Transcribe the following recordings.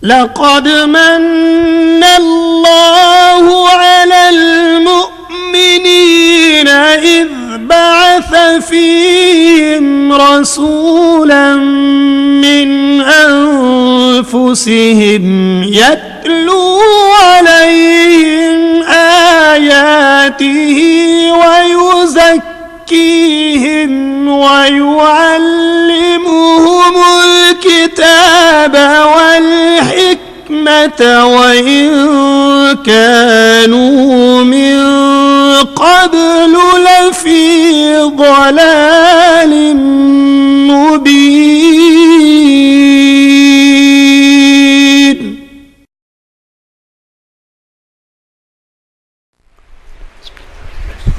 لقد من الله على المؤمنين إذ بعث فيهم رسولا من أنفسهم يتلو عليهم آياته ويزكيهم ويعلمهم الكتاب والحكمة وإن كانوا من قبل لفي ضلال مبين.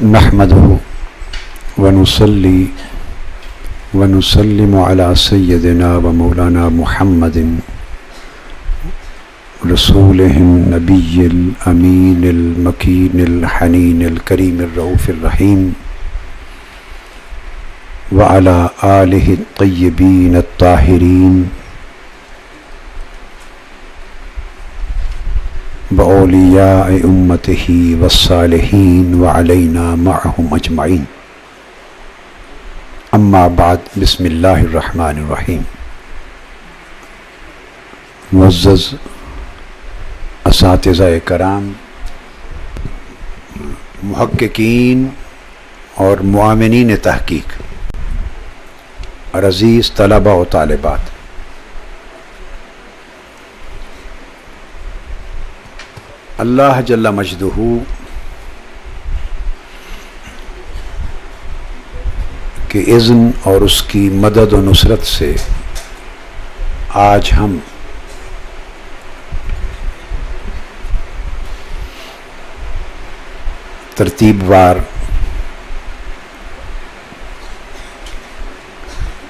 نحمده ونصلي ونسلم على سيدنا ومولانا محمد رسوله النبي الأمين المكين الحنين الكريم الرؤوف الرحيم وعلى آله الطيبين الطاهرين وأولياء أمته والصالحين وعلينا معهم أجمعين. اما بعد، بسم اللہ الرحمن الرحیم. معزز اساتذہ کرام، محققین اور معاونین تحقیق اور عزیز طلبہ و طالبات، اللہ جل مجدہ کے اذن اور اس کی مدد و نصرت سے آج ہم ترتیب وار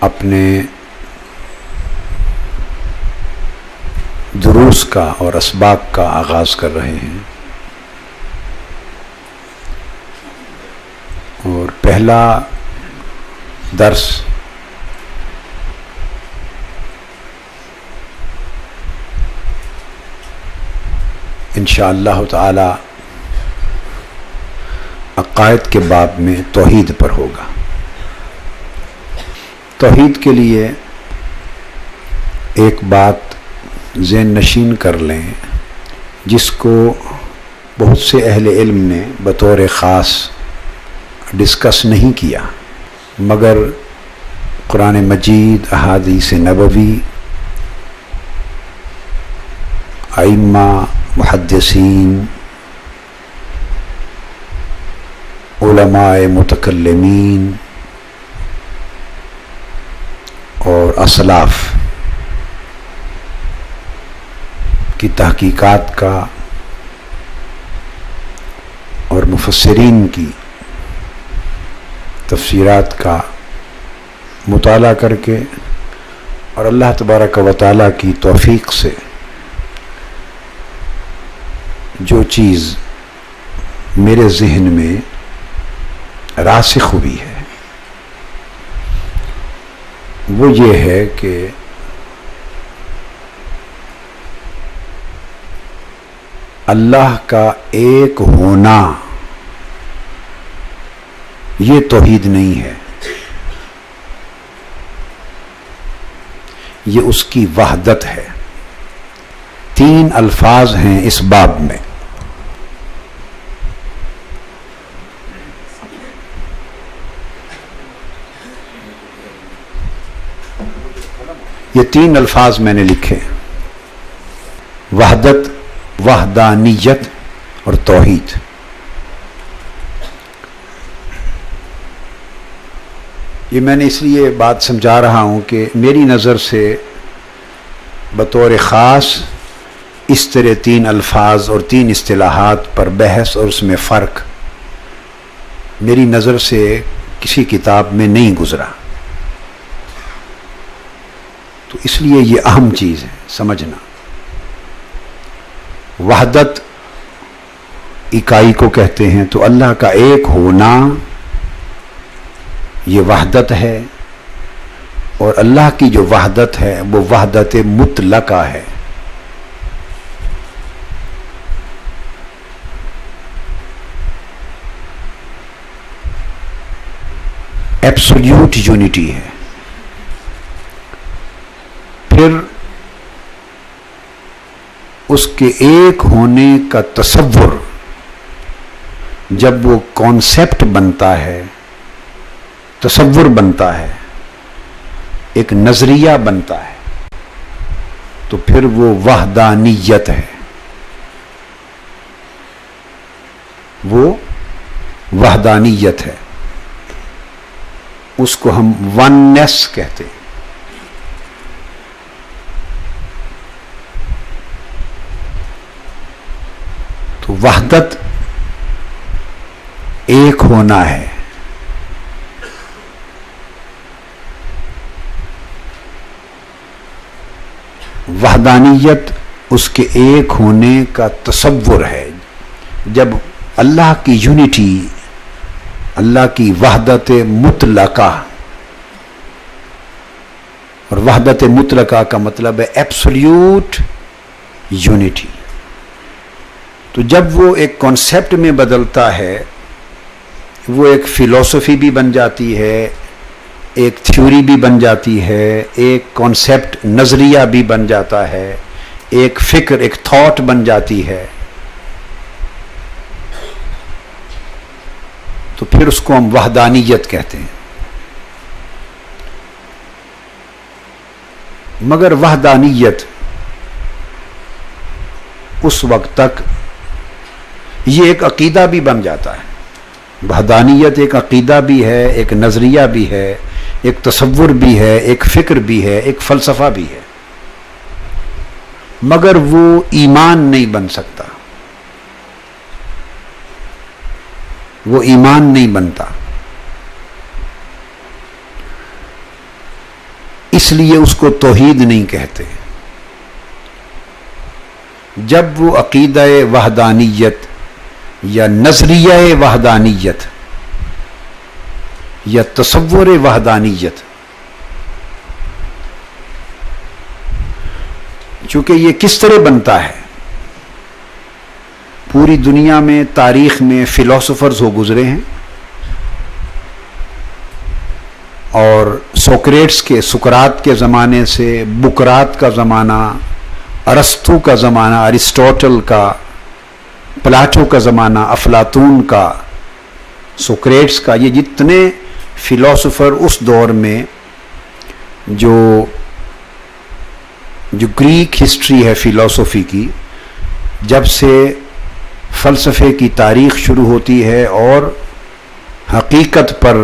اپنے دروس کا اور اسباق کا آغاز کر رہے ہیں، اور پہلا درس انشاءاللہ تعالی عقائد کے باب میں توحید پر ہوگا. توحید کے لیے ایک بات ذہن نشین کر لیں، جس کو بہت سے اہل علم نے بطور خاص ڈسکس نہیں کیا، مگر قرآن مجید، احادیث نبوی، ائمہ، محدثین، علماء متکلمین اور اسلاف کی تحقیقات کا اور مفسرین کی تفسیرات کا مطالعہ کر کے اور اللہ تبارک و تعالیٰ کی توفیق سے جو چیز میرے ذہن میں راسخ ہوئی ہے وہ یہ ہے کہ اللہ کا ایک ہونا یہ توحید نہیں ہے، یہ اس کی وحدت ہے. 3 الفاظ ہیں اس باب میں. یہ 3 الفاظ میں نے لکھے: وحدت، وحدانیت اور توحید. یہ میں نے اس لیے بات سمجھا رہا ہوں کہ میری نظر سے بطور خاص اس طرح 3 الفاظ اور 3 اصطلاحات پر بحث اور اس میں فرق میری نظر سے کسی کتاب میں نہیں گزرا، تو اس لیے یہ اہم چیز ہے سمجھنا. وحدت اکائی کو کہتے ہیں، تو اللہ کا ایک ہونا یہ وحدت ہے، اور اللہ کی جو وحدت ہے وہ وحدت مطلقہ ہے. ایبسولیوٹ یونٹی ہے. پھر اس کے ایک ہونے کا تصور جب وہ کانسیپٹ بنتا ہے، تصور بنتا ہے، ایک نظریہ بنتا ہے، تو پھر وہ وحدانیت ہے. وہ وحدانیت ہے. اس کو ہم وننس کہتے ہیں. تو وحدت ایک ہونا ہے. وحدانیت اس کے ایک ہونے کا تصور ہے. جب اللہ کی یونٹی، اللہ کی وحدت مطلقہ، اور وحدت مطلقہ کا مطلب ہے ایبسولیوٹ یونٹی. تو جب وہ ایک کانسیپٹ میں بدلتا ہے، وہ ایک فلسفی بھی بن جاتی ہے، ایک تھیوری بھی بن جاتی ہے، ایک کانسیپٹ نظریہ بھی بن جاتا ہے، ایک فکر، ایک تھاٹ بن جاتی ہے، تو پھر اس کو ہم وحدانیت کہتے ہیں. مگر وحدانیت اس وقت تک یہ ایک عقیدہ بھی بن جاتا ہے. وحدانیت ایک عقیدہ بھی ہے، ایک نظریہ بھی ہے، ایک تصور بھی ہے، ایک فکر بھی ہے، ایک فلسفہ بھی ہے، مگر وہ ایمان نہیں بن سکتا. وہ ایمان نہیں بنتا. اس لیے اس کو توحید نہیں کہتے. جب وہ عقیدہ وحدانیت یا نظریہ وحدانیت یا تصور وحدانیت، چونکہ یہ کس طرح بنتا ہے، پوری دنیا میں تاریخ میں فلاسفرز ہو گزرے ہیں، اور سقراط کے زمانے سے بکرات کا زمانہ، ارسطو کا زمانہ، ارسطوٹل کا، پلاٹو کا زمانہ، افلاطون کا، سقراط کا، یہ جتنے فلاسفر اس دور میں جو گریک ہسٹری ہے فلسفی کی، جب سے فلسفے کی تاریخ شروع ہوتی ہے اور حقیقت پر،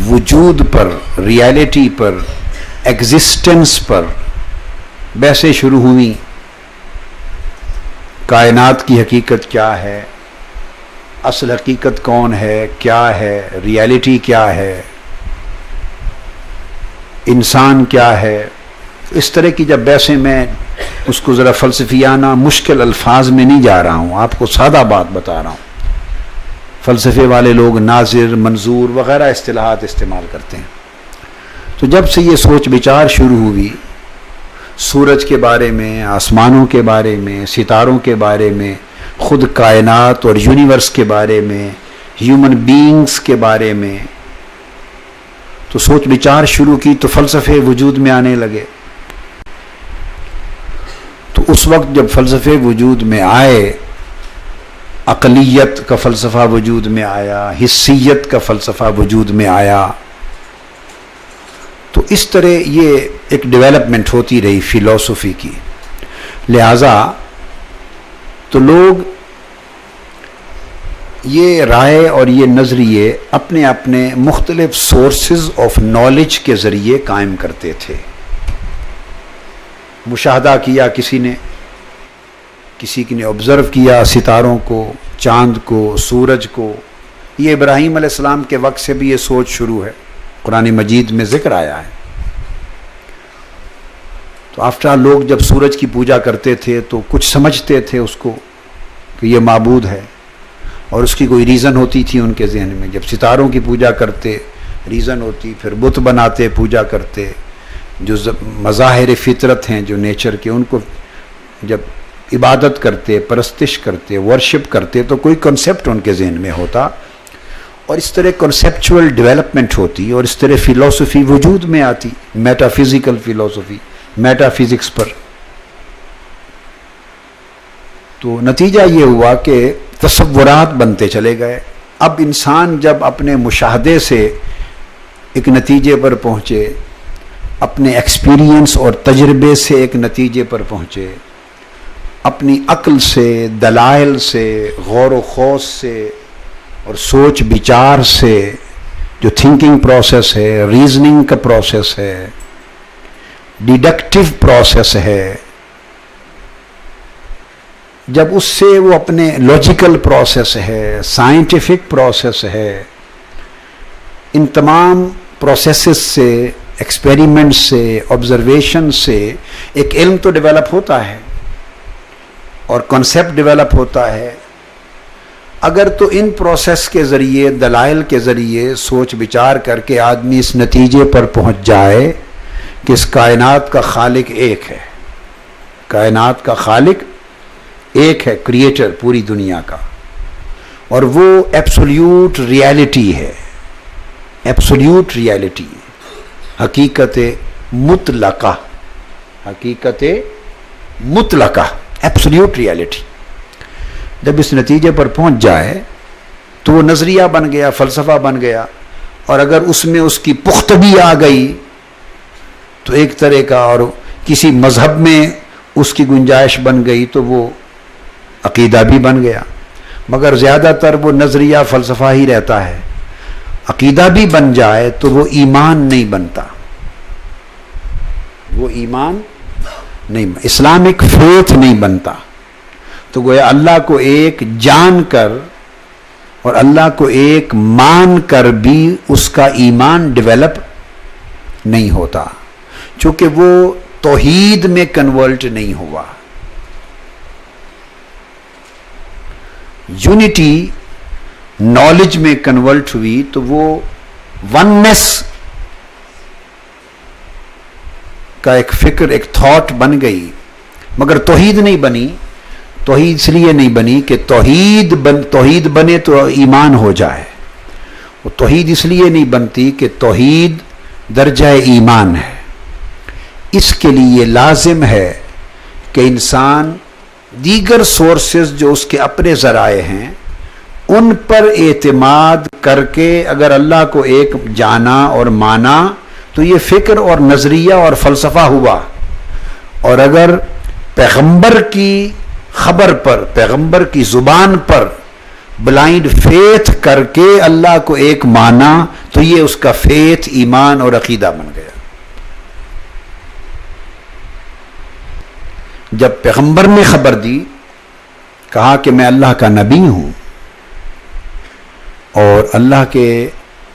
وجود پر، ریالٹی پر، ایگزسٹنس پر بحثیں شروع ہوئیں. کائنات کی حقیقت کیا ہے، اصل حقیقت کون ہے، کیا ہے، ریالٹی کیا ہے، انسان کیا ہے. اس طرح کی جب بحثیں، میں اس کو ذرا فلسفیانہ مشکل الفاظ میں نہیں جا رہا ہوں، آپ کو سادہ بات بتا رہا ہوں. فلسفے والے لوگ ناظر، منظور وغیرہ اصطلاحات استعمال کرتے ہیں. تو جب سے یہ سوچ بچار شروع ہوئی سورج کے بارے میں، آسمانوں کے بارے میں، ستاروں کے بارے میں، خود کائنات اور یونیورس کے بارے میں، ہیومن بینگز کے بارے میں، تو سوچ بچار شروع کی تو فلسفے وجود میں آنے لگے. تو اس وقت جب فلسفے وجود میں آئے، عقلیت کا فلسفہ وجود میں آیا، حسیت کا فلسفہ وجود میں آیا، تو اس طرح یہ ایک ڈیولپمنٹ ہوتی رہی فلسفی کی. لہذا تو لوگ یہ رائے اور یہ نظریے اپنے اپنے مختلف سورسز آف نالج کے ذریعے قائم کرتے تھے. مشاہدہ کیا کسی نے آبزرو کیا ستاروں کو، چاند کو، سورج کو. یہ ابراہیم علیہ السلام کے وقت سے بھی یہ سوچ شروع ہے، قرآن مجید میں ذکر آیا ہے. تو آفٹر آل لوگ جب سورج کی پوجا کرتے تھے تو کچھ سمجھتے تھے اس کو کہ یہ معبود ہے، اور اس کی کوئی ریزن ہوتی تھی ان کے ذہن میں. جب ستاروں کی پوجا کرتے ریزن ہوتی، پھر بت بناتے، پوجا کرتے. جو مظاہر فطرت ہیں جو نیچر کے، ان کو جب عبادت کرتے، پرستش کرتے، ورشپ کرتے، تو کوئی کنسیپٹ ان کے ذہن میں ہوتا، اور اس طرح کنسیپچول ڈیولپمنٹ ہوتی اور اس طرح فلسفی وجود میں آتی، میٹا فزیکل فلسفی، میٹا فزکس پر. تو نتیجہ یہ ہوا کہ تصورات بنتے چلے گئے. اب انسان جب اپنے مشاہدے سے ایک نتیجے پر پہنچے، اپنے ایکسپیرینس اور تجربے سے ایک نتیجے پر پہنچے، اپنی عقل سے، دلائل سے، غور و خوض سے اور سوچ بچار سے، جو تھنکنگ پروسیس ہے، ریزننگ کا پروسیس ہے، ڈیڈکٹیو پروسیس ہے، جب اس سے وہ اپنے لاجیکل پروسیس ہے، سائنٹیفک پروسیس ہے، ان تمام پروسیسز سے، ایکسپیریمنٹ سے، آبزرویشن سے ایک علم تو ڈیولپ ہوتا ہے اور کنسیپٹ ڈیولپ ہوتا ہے. اگر تو ان پروسیس کے ذریعے، دلائل کے ذریعے سوچ بچار کر کے آدمی اس نتیجے پر پہنچ جائے کہ اس کائنات کا خالق ایک ہے، کائنات کا خالق ایک ہے، کریٹر پوری دنیا کا، اور وہ ایبسولیوٹ ریالٹی ہے، ایبسولیوٹ ریالٹی، حقیقت مطلقہ، حقیقت مطلقہ، ایبسولیوٹ ریالٹی. جب اس نتیجے پر پہنچ جائے تو وہ نظریہ بن گیا، فلسفہ بن گیا. اور اگر اس میں اس کی پختگی آ گئی تو ایک طرح کا، اور کسی مذہب میں اس کی گنجائش بن گئی تو وہ عقیدہ بھی بن گیا. مگر زیادہ تر وہ نظریہ فلسفہ ہی رہتا ہے. عقیدہ بھی بن جائے تو وہ ایمان نہیں بنتا، وہ ایمان نہیں، اسلامک فیتھ نہیں بنتا. تو گویا اللہ کو ایک جان کر اور اللہ کو ایک مان کر بھی اس کا ایمان ڈیولپ نہیں ہوتا، چونکہ وہ توحید میں کنورٹ نہیں ہوا. یونٹی نالج میں کنورٹ ہوئی تو وہ وننس کا ایک فکر، ایک تھاٹ بن گئی. مگر توحید نہیں بنی. توحید اس لیے نہیں بنی کہ توحید بنے تو ایمان ہو جائے. وہ توحید اس لیے نہیں بنتی کہ توحید درجہ ایمان ہے. اس کے لیے لازم ہے کہ انسان دیگر سورسز جو اس کے اپنے ذرائع ہیں ان پر اعتماد کر کے اگر اللہ کو ایک جانا اور مانا تو یہ فکر اور نظریہ اور فلسفہ ہوا. اور اگر پیغمبر کی خبر پر، پیغمبر کی زبان پر بلائنڈ فیتھ کر کے اللہ کو ایک مانا تو یہ اس کا فیتھ، ایمان اور عقیدہ بن گیا. جب پیغمبر نے خبر دی، کہا کہ میں اللہ کا نبی ہوں، اور اللہ کے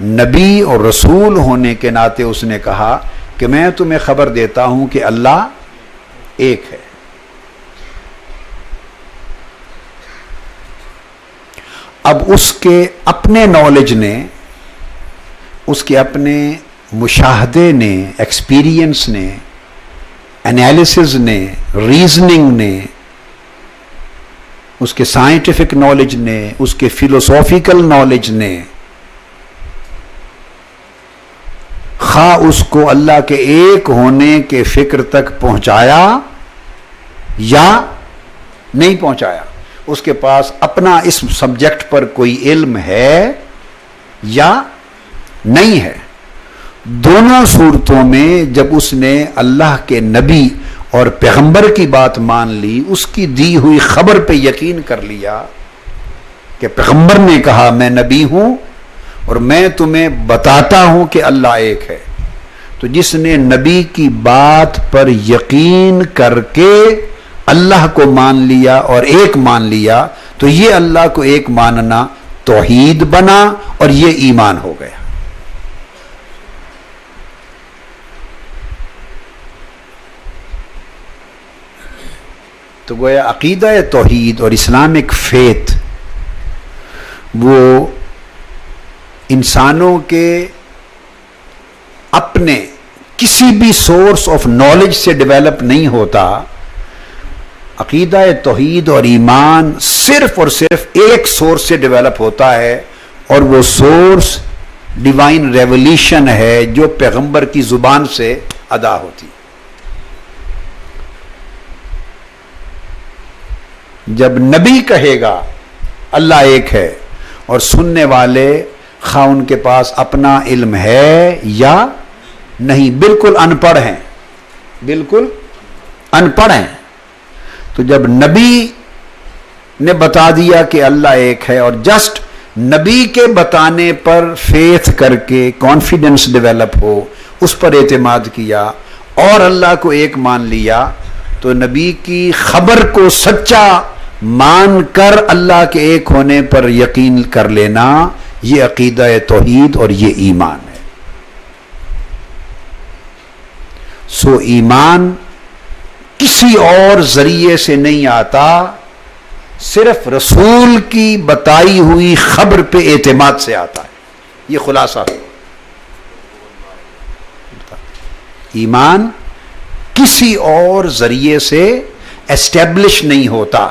نبی اور رسول ہونے کے ناطے اس نے کہا کہ میں تمہیں خبر دیتا ہوں کہ اللہ ایک ہے. اب اس کے اپنے نالج نے، اس کے اپنے مشاہدے نے، ایکسپیرینس نے، انالیسز نے، ریزننگ نے، اس کے سائنٹیفک نالج نے، اس کے فلسافیکل نالج نے، خواہ اس کو اللہ کے ایک ہونے کے فکر تک پہنچایا یا نہیں پہنچایا. اس کے پاس اپنا اس سبجیکٹ پر کوئی علم ہے یا نہیں ہے. دونوں صورتوں میں جب اس نے اللہ کے نبی اور پیغمبر کی بات مان لی، اس کی دی ہوئی خبر پہ یقین کر لیا کہ پیغمبر نے کہا میں نبی ہوں اور میں تمہیں بتاتا ہوں کہ اللہ ایک ہے، تو جس نے نبی کی بات پر یقین کر کے اللہ کو مان لیا اور ایک مان لیا تو یہ اللہ کو ایک ماننا توحید بنا اور یہ ایمان ہو گیا. تو گویا عقیدہ توحید اور اسلامک فیتھ وہ انسانوں کے اپنے کسی بھی سورس آف نالج سے ڈیولپ نہیں ہوتا. عقیدہ توحید اور ایمان صرف اور صرف ایک سورس سے ڈیولپ ہوتا ہے، اور وہ سورس ڈیوائن ریولیشن ہے جو پیغمبر کی زبان سے ادا ہوتی. جب نبی کہے گا اللہ ایک ہے اور سننے والے خواہ ان کے پاس اپنا علم ہے یا نہیں، بالکل ان پڑھ ہیں، بالکل ان پڑھ ہیں، تو جب نبی نے بتا دیا کہ اللہ ایک ہے اور جسٹ نبی کے بتانے پر فیتھ کر کے کانفیڈنس ڈیولپ ہو، اس پر اعتماد کیا اور اللہ کو ایک مان لیا، تو نبی کی خبر کو سچا مان کر اللہ کے ایک ہونے پر یقین کر لینا، یہ عقیدہ توحید اور یہ ایمان ہے. سو ایمان کسی اور ذریعے سے نہیں آتا، صرف رسول کی بتائی ہوئی خبر پہ اعتماد سے آتا ہے. یہ خلاصہ ہے. ایمان کسی اور ذریعے سے اسٹیبلش نہیں ہوتا،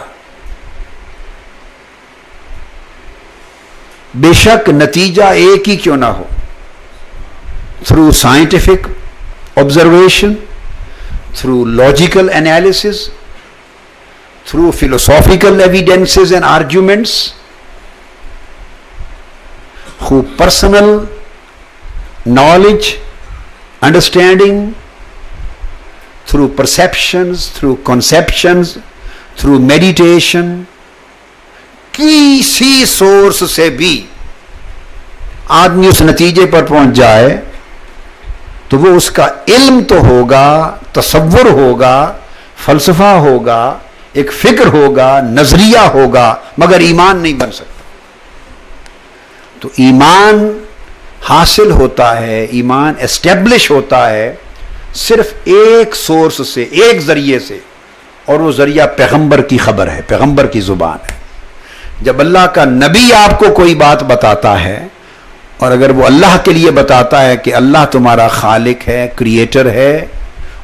بے شک نتیجہ ایک ہی کیوں نہ ہو. Through scientific observation, through logical analysis, through philosophical evidences and arguments, through personal knowledge, understanding, through perceptions, through conceptions, through meditation, کسی سورس سے بھی آدمی اس نتیجے پر پہنچ جائے تو وہ اس کا علم تو ہوگا، تصور ہوگا، فلسفہ ہوگا، ایک فکر ہوگا، نظریہ ہوگا، مگر ایمان نہیں بن سکتا. تو ایمان حاصل ہوتا ہے، ایمان اسٹیبلش ہوتا ہے صرف ایک سورس سے، ایک ذریعے سے، اور وہ ذریعہ پیغمبر کی خبر ہے، پیغمبر کی زبان ہے. جب اللہ کا نبی آپ کو کوئی بات بتاتا ہے اور اگر وہ اللہ کے لیے بتاتا ہے کہ اللہ تمہارا خالق ہے، کریٹر ہے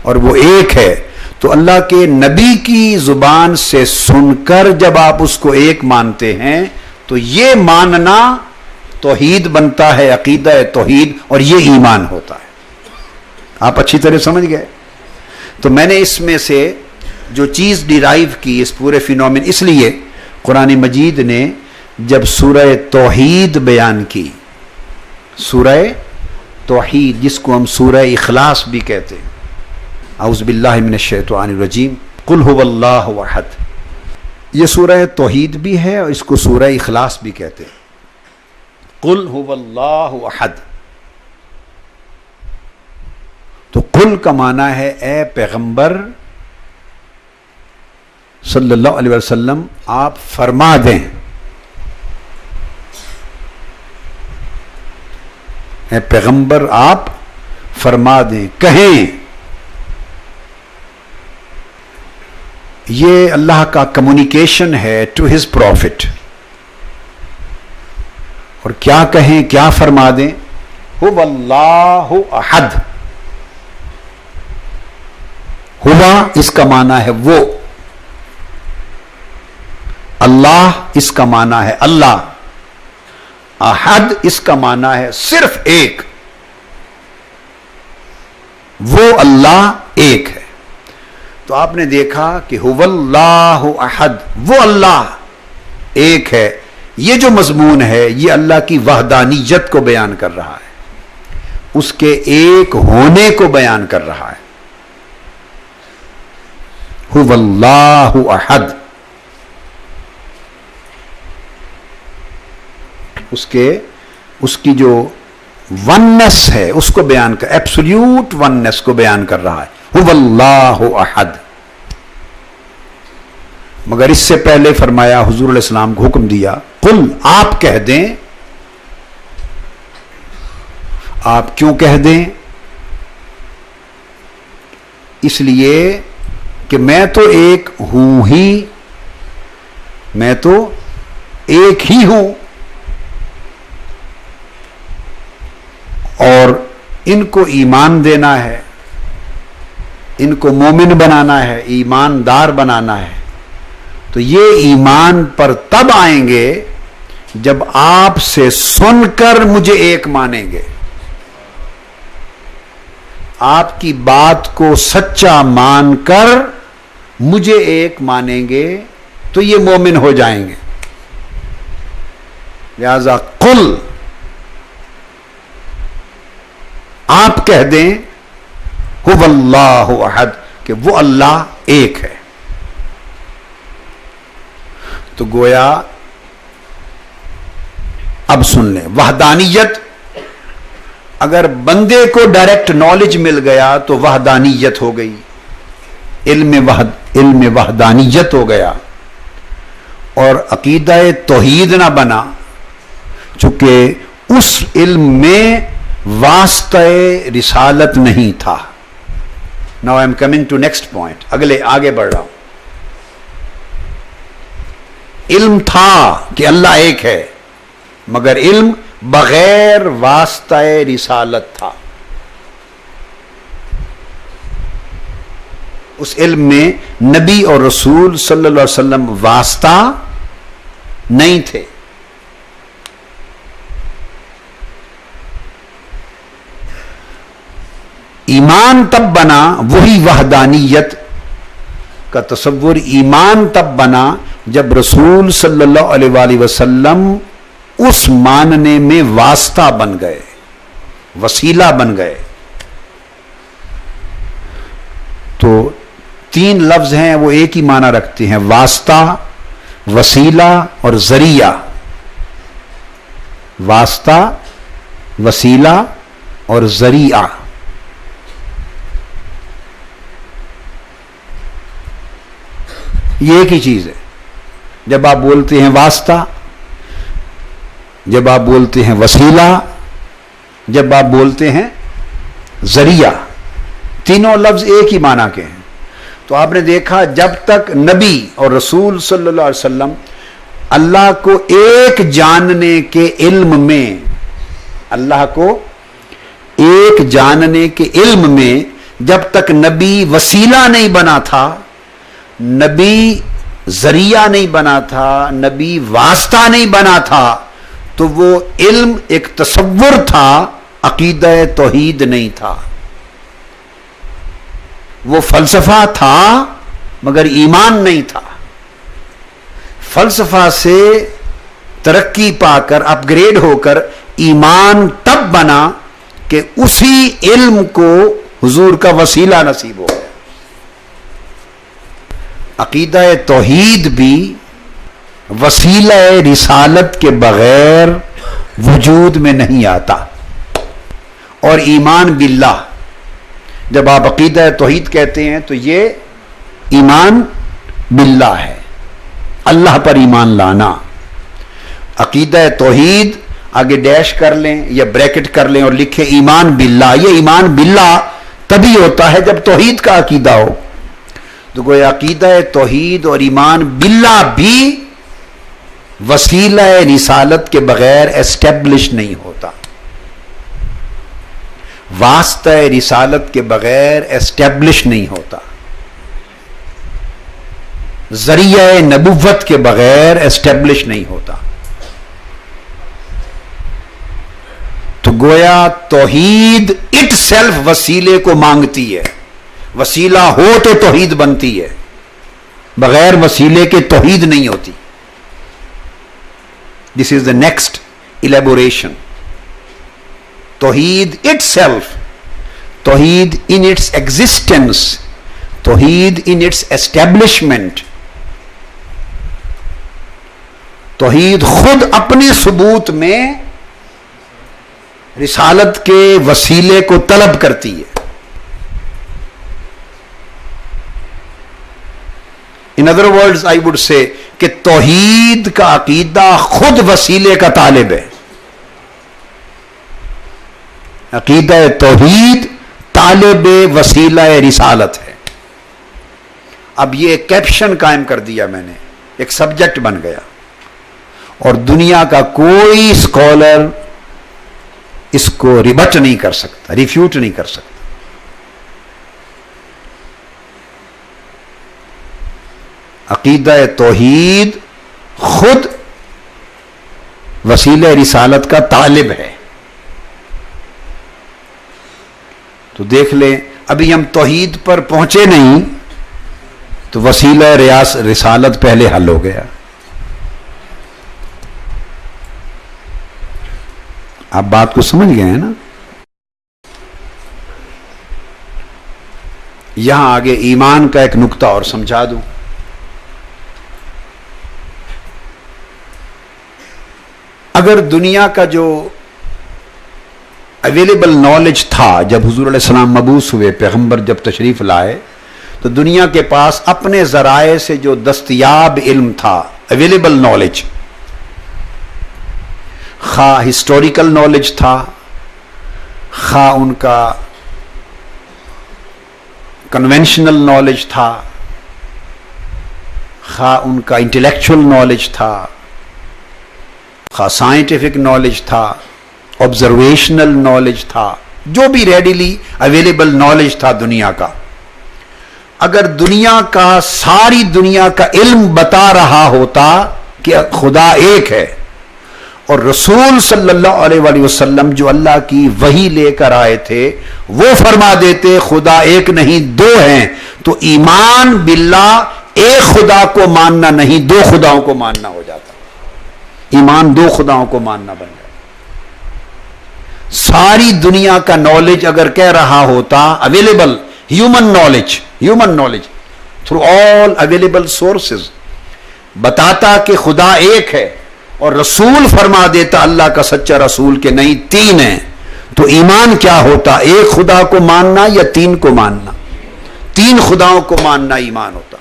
اور وہ ایک ہے، تو اللہ کے نبی کی زبان سے سن کر جب آپ اس کو ایک مانتے ہیں تو یہ ماننا توحید بنتا ہے، عقیدہ توحید، اور یہ ایمان ہوتا ہے. آپ اچھی طرح سمجھ گئے؟ تو میں نے اس میں سے جو چیز ڈیرائیو کی اس پورے فینومین، اس لیے قرآن مجید نے جب سورہ توحید بیان کی، سورہ توحید جس کو ہم سورہ اخلاص بھی کہتے ہیں، اعوذ باللہ من الشیطان الرجیم، قل هو اللہ احد، یہ سورہ توحید بھی ہے اور اس کو سورہ اخلاص بھی کہتے ہیں. قل هو اللہ احد، تو قل کا معنی ہے اے پیغمبر صلی اللہ علیہ وسلم آپ فرما دیں، اے پیغمبر آپ فرما دیں، کہیں. یہ اللہ کا کمیونیکیشن ہے ٹو ہز پروفٹ. اور کیا کہیں، کیا فرما دیں؟ هو اللہ احد. ہوا اس کا معنی ہے وہ، اللہ اس کا معنی ہے اللہ، احد اس کا معنی ہے صرف ایک، وہ اللہ ایک ہے. تو آپ نے دیکھا کہ هو اللہ احد، وہ اللہ ایک ہے. یہ جو مضمون ہے یہ اللہ کی وحدانیت کو بیان کر رہا ہے، اس کے ایک ہونے کو بیان کر رہا ہے. هو اللہ احد، اس کی جو وننس ہے اس کو بیان کر، ایبسولوٹ وننس کو بیان کر رہا ہے. هو اللہ احد. مگر اس سے پہلے فرمایا، حضور علیہ السلام کو حکم دیا، قل آپ کہہ دیں. آپ کیوں کہہ دیں؟ اس لیے کہ میں تو ایک ہوں ہی، میں تو ایک ہی ہوں، اور ان کو ایمان دینا ہے، ان کو مومن بنانا ہے، ایماندار بنانا ہے. تو یہ ایمان پر تب آئیں گے جب آپ سے سن کر مجھے ایک مانیں گے، آپ کی بات کو سچا مان کر مجھے ایک مانیں گے تو یہ مومن ہو جائیں گے۔ لہذا قل، آپ کہہ دیں هو اللہ احد، کہ وہ اللہ ایک ہے۔ تو گویا اب سن لیں، وحدانیت اگر بندے کو ڈائریکٹ نالج مل گیا تو وحدانیت ہو گئی، علم وحدانیت ہو گیا، اور عقیدہ توحید نہ بنا، چونکہ اس علم میں واسطہ رسالت نہیں تھا۔ Now I am coming to next point، آگے بڑھ رہا ہوں۔ علم تھا کہ اللہ ایک ہے، مگر علم بغیر واسطہ رسالت تھا۔ اس علم میں نبی اور رسول صلی اللہ علیہ وسلم واسطہ نہیں تھے۔ ایمان تب بنا، وہی وحدانیت کا تصور ایمان تب بنا جب رسول صلی اللہ علیہ وآلہ وسلم اس ماننے میں واسطہ بن گئے، وسیلہ بن گئے۔ تو 3 لفظ ہیں، وہ ایک ہی معنی رکھتے ہیں، واسطہ، وسیلہ اور ذریعہ۔ واسطہ، وسیلہ اور ذریعہ، یہ ایک ہی چیز ہے۔ جب آپ بولتے ہیں واسطہ، جب آپ بولتے ہیں وسیلہ، جب آپ بولتے ہیں ذریعہ، تینوں لفظ ایک ہی معنی کے ہیں۔ تو آپ نے دیکھا جب تک نبی اور رسول صلی اللہ علیہ وسلم اللہ کو ایک جاننے کے علم میں، اللہ کو ایک جاننے کے علم میں جب تک نبی وسیلہ نہیں بنا تھا، نبی ذریعہ نہیں بنا تھا، نبی واسطہ نہیں بنا تھا، تو وہ علم ایک تصور تھا، عقیدہ توحید نہیں تھا۔ وہ فلسفہ تھا مگر ایمان نہیں تھا۔ فلسفہ سے ترقی پا کر، اپ گریڈ ہو کر ایمان تب بنا کہ اسی علم کو حضور کا وسیلہ نصیب ہو گیا۔ عقیدہ توحید بھی وسیلہ رسالت کے بغیر وجود میں نہیں آتا۔ اور ایمان باللہ، جب آپ عقیدہ توحید کہتے ہیں تو یہ ایمان باللہ ہے، اللہ پر ایمان لانا۔ عقیدہ توحید آگے ڈیش کر لیں یا بریکٹ کر لیں اور لکھیں ایمان باللہ۔ یہ ایمان باللہ تبھی ہوتا ہے جب توحید کا عقیدہ ہو۔ تو گویا عقیدہ توحید اور ایمان باللہ بھی وسیلہ رسالت کے بغیر اسٹیبلش نہیں ہوتا، واسطہ رسالت کے بغیر اسٹیبلش نہیں ہوتا، ذریعہ نبوت کے بغیر اسٹیبلش نہیں ہوتا۔ تو گویا توحید اٹ سیلف وسیلے کو مانگتی ہے، وسیلہ ہو تو توحید بنتی ہے، بغیر وسیلے کے توحید نہیں ہوتی۔ This is the next elaboration. توحید itself, توحید in its existence, توحید in its establishment، توحید خود اپنے ثبوت میں رسالت کے وسیلے کو طلب کرتی ہے۔ In other words, I would say کہ توحید کا عقیدہ خود وسیلے کا طالب ہے۔ عقیدہ توحید طالب وسیلہ رسالت ہے۔ اب یہ کیپشن قائم کر دیا میں نے، ایک سبجیکٹ بن گیا، اور دنیا کا کوئی اسکالر اس کو ریبٹ نہیں کر سکتا، ریفیوٹ نہیں کر سکتا۔ عقیدہ توحید خود وسیلہ رسالت کا طالب ہے. تو دیکھ لیں ابھی ہم توحید پر پہنچے نہیں تو وسیلہ رسالت پہلے حل ہو گیا. آپ بات کو سمجھ گئے ہیں نا؟ یہاں آگے ایمان کا ایک نقطہ اور سمجھا دوں. اگر دنیا کا جو اویلیبل نالج تھا جب حضور علیہ السلام مبعوث ہوئے، پیغمبر جب تشریف لائے، تو دنیا کے پاس اپنے ذرائع سے جو دستیاب علم تھا، اویلیبل نالج، خواہ ہسٹوریکل نالج تھا، خواہ ان کا کنونشنل نالج تھا، خواہ ان کا انٹلیکچوئل نالج تھا، خواہ سائنٹیفک نالج تھا، آبزرویشنل نالج تھا، جو بھی ریڈیلی اویلیبل نالج تھا دنیا کا، اگر دنیا کا ساری دنیا کا علم بتا رہا ہوتا کہ خدا ایک ہے، اور رسول صلی اللہ علیہ وآلہ وسلم جو اللہ کی وحی لے کر آئے تھے وہ فرما دیتے خدا ایک نہیں دو ہیں، تو ایمان باللہ ایک خدا کو ماننا نہیں دو خداؤں کو ماننا ہو جاتا. ایمان دو خداؤں کو ماننا بن گیا. ساری دنیا کا نالج اگر کہہ رہا ہوتا available human knowledge through all available sources بتاتا کہ خدا ایک ہے، اور رسول فرما دیتا اللہ کا سچا رسول کہ نہیں تین ہیں، تو ایمان کیا ہوتا؟ ایک خدا کو ماننا یا تین کو ماننا؟ تین خداؤں کو ماننا ایمان ہوتا.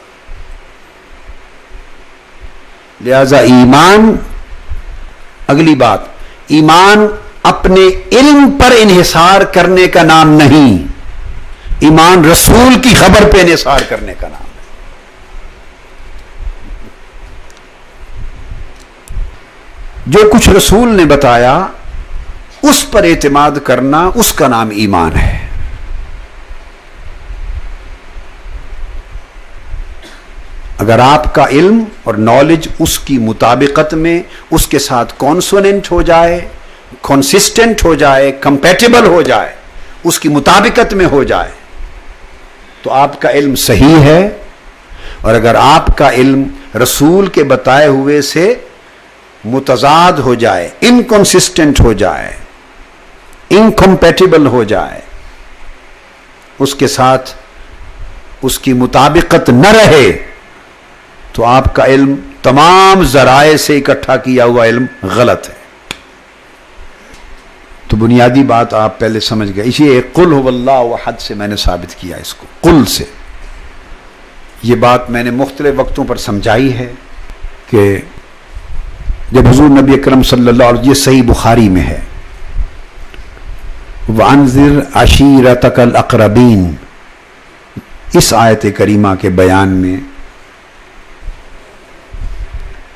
لہذا ایمان، اگلی بات، ایمان اپنے علم پر انحصار کرنے کا نام نہیں، ایمان رسول کی خبر پہ انحصار کرنے کا نام ہے. جو کچھ رسول نے بتایا اس پر اعتماد کرنا، اس کا نام ایمان ہے. اگر آپ کا علم اور نالج اس کی مطابقت میں، اس کے ساتھ کانسوننٹ ہو جائے، کنسسٹنٹ ہو جائے، کمپیٹیبل ہو جائے، اس کی مطابقت میں ہو جائے، تو آپ کا علم صحیح ہے. اور اگر آپ کا علم رسول کے بتائے ہوئے سے متضاد ہو جائے، انکنسسٹنٹ ہو جائے، انکمپیٹیبل ہو جائے، اس کے ساتھ اس کی مطابقت نہ رہے، تو آپ کا علم تمام ذرائع سے اکٹھا کیا ہوا علم غلط ہے. تو بنیادی بات آپ پہلے سمجھ گئے. اسی قل هو اللہ احد سے میں نے ثابت کیا اس کو، قل سے. یہ بات میں نے مختلف وقتوں پر سمجھائی ہے کہ جب حضور نبی اکرم صلی اللہ علیہ وسلم، یہ صحیح بخاری میں ہے، وَأَنذِرْ عَشِيرَتَكَ الْأَقْرَبِينَ، اس آیت کریمہ کے بیان میں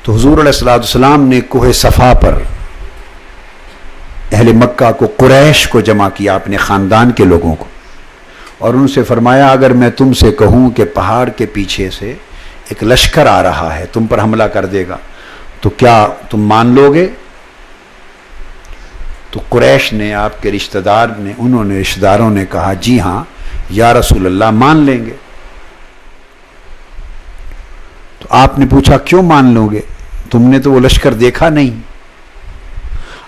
تو حضور علیہ السلام نے کوہ صفا پر اہل مکہ کو، قریش کو جمع کیا، اپنے خاندان کے لوگوں کو، اور ان سے فرمایا اگر میں تم سے کہوں کہ پہاڑ کے پیچھے سے ایک لشکر آ رہا ہے، تم پر حملہ کر دے گا، تو کیا تم مان لو گے؟ تو قریش نے، آپ کے رشتہ دار نے، رشتہ داروں نے کہا جی ہاں یا رسول اللہ مان لیں گے. تو آپ نے پوچھا کیوں مان لو گے؟ تم نے تو وہ لشکر دیکھا نہیں.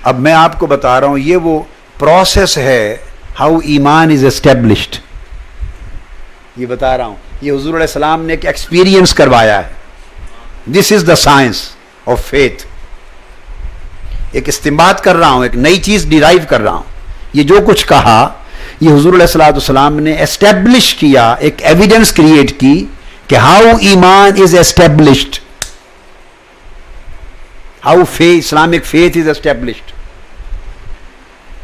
اب میں آپ کو بتا رہا ہوں یہ وہ پروسیس ہے ہاؤ ایمان از اسٹیبلشڈ. یہ بتا رہا ہوں، یہ حضور علیہ السلام نے ایک ایکسپیرینس کروایا ہے. دس از دا سائنس آف فیتھ. ایک استنباط کر رہا ہوں، ایک نئی چیز ڈیرائیو کر رہا ہوں. یہ جو کچھ کہا یہ حضور علیہ السلام نے اسٹیبلش کیا، ایک ایویڈنس کریٹ کی کہ ہاؤ ایمان is established, how Islamic faith is established.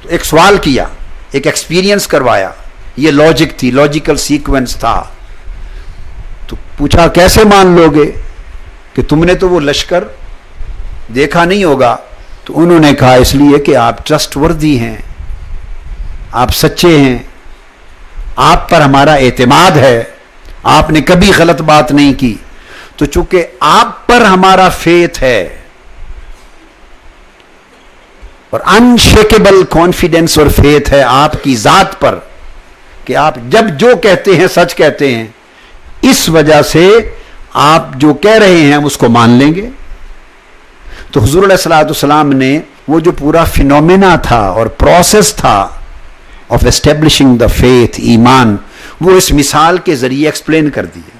تو ایک سوال کیا، ایک ایکسپیرینس کروایا، یہ لاجک تھی، لاجیکل سیکوینس تھا. تو پوچھا کیسے مان لو گے کہ تم نے تو وہ لشکر دیکھا نہیں ہوگا؟ تو انہوں نے کہا اس لیے کہ آپ ٹرسٹ وردی ہیں، آپ سچے ہیں، آپ پر ہمارا اعتماد ہے، آپ نے کبھی غلط بات نہیں کی. تو چونکہ آپ پر ہمارا فیتھ ہے اور انشیکیبل کانفیڈنس اور فیتھ ہے آپ کی ذات پر کہ آپ جب جو کہتے ہیں سچ کہتے ہیں، اس وجہ سے آپ جو کہہ رہے ہیں ہم اس کو مان لیں گے. تو حضور علیہ الصلوۃ والسلام نے وہ جو پورا فینومینا تھا اور پروسیس تھا آف اسٹیبلشنگ دا فیتھ، ایمان، وہ اس مثال کے ذریعے ایکسپلین کر دیے.